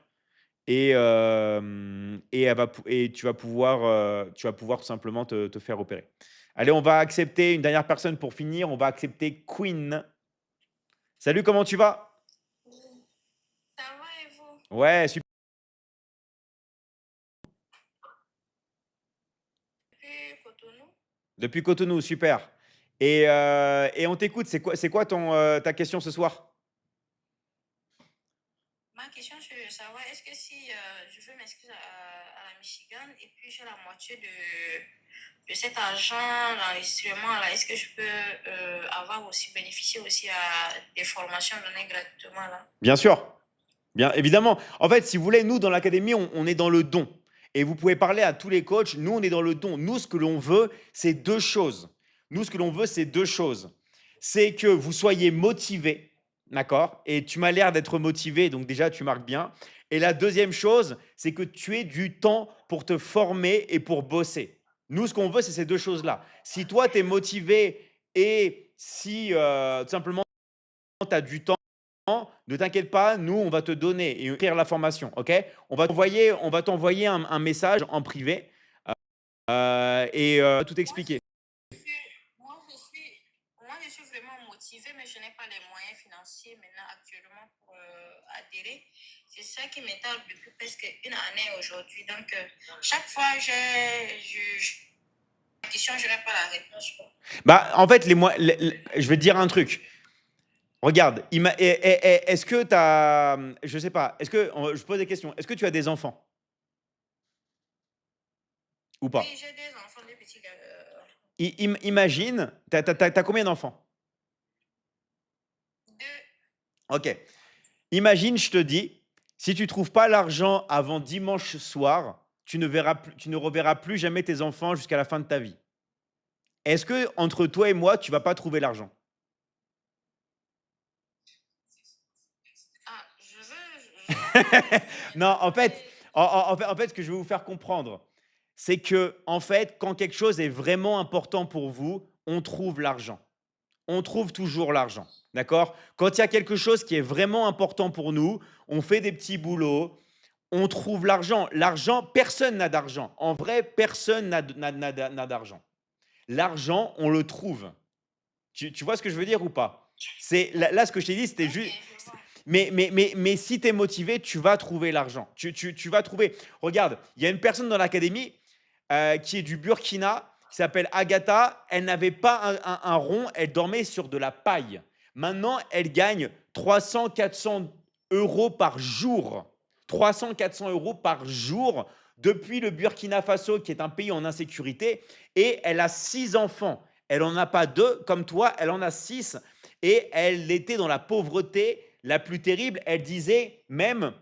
Speaker 1: et tu vas pouvoir tout simplement te faire opérer. Allez, on va accepter une dernière personne pour finir. On va accepter Queen. Salut, comment tu vas?
Speaker 3: Ça va et vous?
Speaker 1: Ouais, super.
Speaker 3: Depuis Cotonou?
Speaker 1: Depuis Cotonou, super. Et on t'écoute. C'est quoi ta question ce soir?
Speaker 3: Ma question, c'est de savoir, est-ce que si je veux m'inscrire à la Michigan et puis j'ai la moitié de cet argent, l'enregistrement, là, est-ce que je peux avoir aussi, bénéficier aussi à des formations données gratuitement là?
Speaker 1: Bien sûr. Bien évidemment. En fait, si vous voulez, nous, dans l'académie, on est dans le don. Et vous pouvez parler à tous les coachs. Nous, on est dans le don. Nous, ce que l'on veut, c'est deux choses. Nous, ce que l'on veut, c'est deux choses. C'est que vous soyez motivés, d'accord? Et tu m'as l'air d'être motivé, donc déjà, tu marques bien. Et la deuxième chose, c'est que tu aies du temps pour te former et pour bosser. Nous, ce qu'on veut, c'est ces deux choses-là. Si toi, tu es motivé et si tout simplement, tu as du temps, ne t'inquiète pas, nous, on va te donner et écrire la formation, OK? On va t'envoyer un message en privé et tout
Speaker 3: Moi, je
Speaker 1: expliquer.
Speaker 3: suis vraiment motivée, mais je n'ai pas les moyens financiers maintenant actuellement pour adhérer. C'est ça qui m'étonne depuis presque une année aujourd'hui. Donc, chaque fois, la question, je n'ai pas la réponse.
Speaker 1: Bah, en fait, je vais te dire un truc. Regarde, est-ce que tu as, je sais pas, je pose des questions. Est-ce que tu as des enfants ou
Speaker 3: Oui,
Speaker 1: pas?
Speaker 3: j'ai des enfants, des petits gars.
Speaker 1: Imagine, t'as combien d'enfants?
Speaker 3: Deux.
Speaker 1: OK. Imagine, je te dis, si tu trouves pas l'argent avant dimanche soir, tu ne reverras plus jamais tes enfants jusqu'à la fin de ta vie. Est-ce que entre toi et moi, tu vas pas trouver l'argent?
Speaker 3: Ah, je veux
Speaker 1: Non, en fait,
Speaker 3: mais
Speaker 1: ce que je veux vous faire comprendre, c'est que en fait, quand quelque chose est vraiment important pour vous, on trouve l'argent. On trouve toujours l'argent, d'accord? Quand il y a quelque chose qui est vraiment important pour nous, on fait des petits boulots, on trouve l'argent. L'argent, personne n'a d'argent. En vrai, personne n'a d'argent. L'argent, on le trouve. Tu vois ce que je veux dire ou pas? C'est là, ce que je t'ai dit, c'était
Speaker 3: ok,
Speaker 1: juste.
Speaker 3: je vois.
Speaker 1: Mais si tu es motivé, tu vas trouver l'argent. Tu vas trouver. Regarde, il y a une personne dans l'académie qui est du Burkina, qui s'appelle Agatha. Elle n'avait pas un rond, elle dormait sur de la paille. Maintenant, elle gagne 300-400 € par jour. 300-400 € par jour depuis le Burkina Faso, qui est un pays en insécurité. Et elle a 6 enfants. Elle n'en a pas 2 comme toi, elle en a 6. Et elle était dans la pauvreté la plus terrible. Elle disait même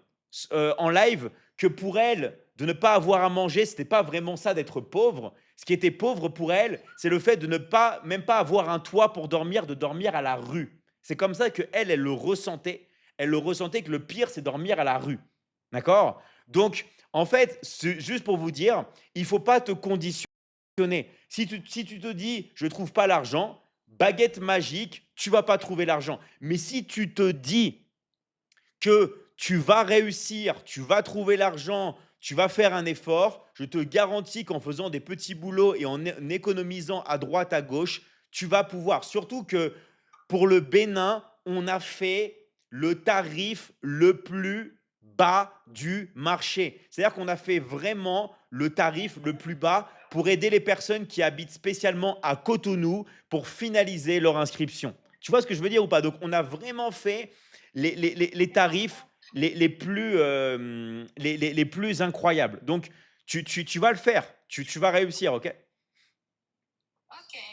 Speaker 1: en live que pour elle, de ne pas avoir à manger, ce n'était pas vraiment ça d'être pauvre. Ce qui était pauvre pour elle, c'est le fait de ne pas, même pas avoir un toit pour dormir, de dormir à la rue. C'est comme ça que elle le ressentait. Elle le ressentait que le pire, c'est dormir à la rue. D'accord? Donc, en fait, juste pour vous dire, il ne faut pas te conditionner. Si tu te dis, je ne trouve pas l'argent, baguette magique, tu ne vas pas trouver l'argent. Mais si tu te dis que tu vas réussir, tu vas trouver l'argent, tu vas faire un effort, je te garantis qu'en faisant des petits boulots et en économisant à droite, à gauche, tu vas pouvoir. Surtout que pour le Bénin, on a fait le tarif le plus bas du marché. C'est-à-dire qu'on a fait vraiment le tarif le plus bas pour aider les personnes qui habitent spécialement à Cotonou pour finaliser leur inscription. Tu vois ce que je veux dire ou pas? Donc, on a vraiment fait les tarifs les plus incroyables. Donc, tu vas le faire. Tu vas réussir, OK?
Speaker 2: Ok,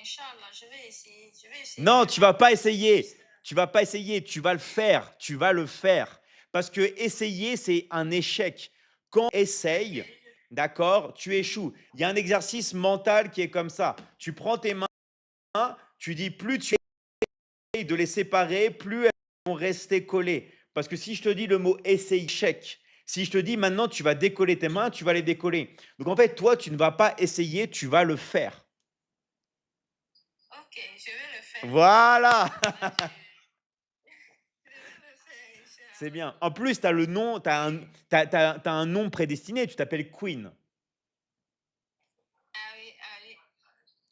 Speaker 2: Inch'Allah, je vais essayer. Je vais essayer
Speaker 1: Non, tu vas
Speaker 2: vraiment.
Speaker 1: pas essayer. Tu vas pas essayer, tu vas le faire. Tu vas le faire. Parce que essayer, c'est un échec. Quand tu essayes, d'accord, tu échoues. Il y a un exercice mental qui est comme ça. Tu prends tes mains, tu dis plus tu essayes de les séparer, plus elles vont rester collées. Parce que si je te dis le mot essayer, échec, si je te dis maintenant tu vas décoller tes mains, tu vas les décoller. Donc en fait, toi, tu ne vas pas essayer, tu vas le faire.
Speaker 2: Ok, je vais le faire.
Speaker 1: Voilà.
Speaker 2: Là, je vais le faire,
Speaker 1: C'est
Speaker 2: Inch'Allah.
Speaker 1: bien. En plus, tu as le nom, t'as un nom prédestiné, tu t'appelles Queen.
Speaker 2: Ah oui, ah oui.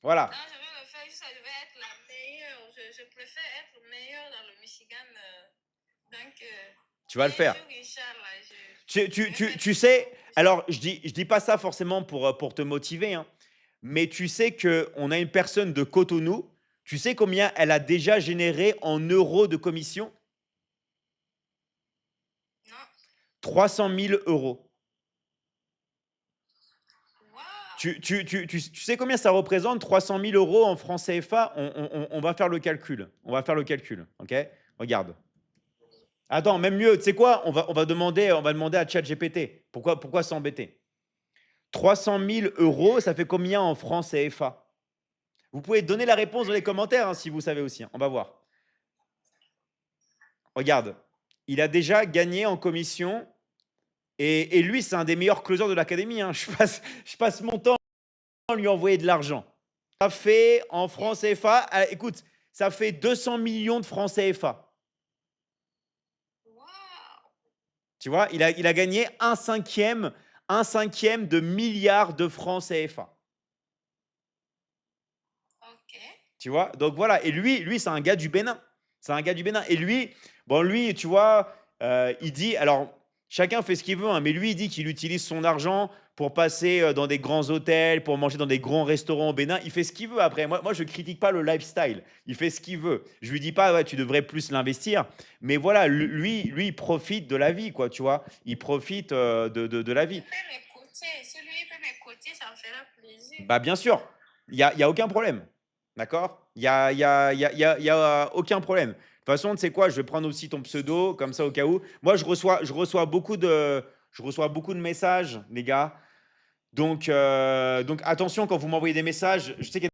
Speaker 1: Voilà.
Speaker 2: Non, je vais le faire. Ça, je vais être la meilleure. Je préfère être meilleure dans le Michigan. Donc,
Speaker 1: Tu vas le
Speaker 2: un
Speaker 1: faire.
Speaker 2: jour, Inch'Allah,
Speaker 1: Tu sais, alors je dis pas ça forcément pour te motiver, hein, mais tu sais qu'on a une personne de Cotonou, tu sais combien elle a déjà généré en euros de commission?
Speaker 2: Non.
Speaker 1: 300 000 euros.
Speaker 2: Wow.
Speaker 1: Tu sais combien ça représente 300 000 euros en francs CFA? On va faire le calcul. On va faire le calcul. OK? Regarde. Attends, même mieux, tu sais quoi? On va demander à ChatGPT. Pourquoi s'embêter? 300 000 euros, ça fait combien en francs CFA? Vous pouvez donner la réponse dans les commentaires hein, si vous savez aussi. Hein. On va voir. Regarde, il a déjà gagné en commission et lui, c'est un des meilleurs closers de l'académie. Hein. Je passe mon temps à lui envoyer de l'argent. Ça fait en francs CFA, écoute, ça fait 200 millions de francs CFA.
Speaker 2: Wow.
Speaker 1: Tu vois, il a gagné un cinquième de milliard de francs CFA.
Speaker 2: Ok.
Speaker 1: Tu vois, donc voilà. Et lui c'est un gars du Bénin. C'est un gars du Bénin. Et lui, tu vois, il dit, alors, chacun fait ce qu'il veut, hein, mais lui, il dit qu'il utilise son argent pour passer dans des grands hôtels, pour manger dans des grands restaurants au Bénin. Il fait ce qu'il veut après. Moi, je ne critique pas le lifestyle. Il fait ce qu'il veut. Je lui dis pas, ouais, tu devrais plus l'investir. Mais voilà, lui, il profite de la vie, quoi, tu vois. Il profite de la vie.
Speaker 2: Il peut m'écouter. Si lui peut m'écouter, ça me fera plaisir.
Speaker 1: Bah, bien sûr, il y a aucun problème. D'accord? Il y a aucun problème. De toute façon, tu sais quoi? Je vais prendre aussi ton pseudo, comme ça, au cas où. Moi, je reçois beaucoup de messages, les gars. Donc attention quand vous m'envoyez des messages. Je sais qu'il y a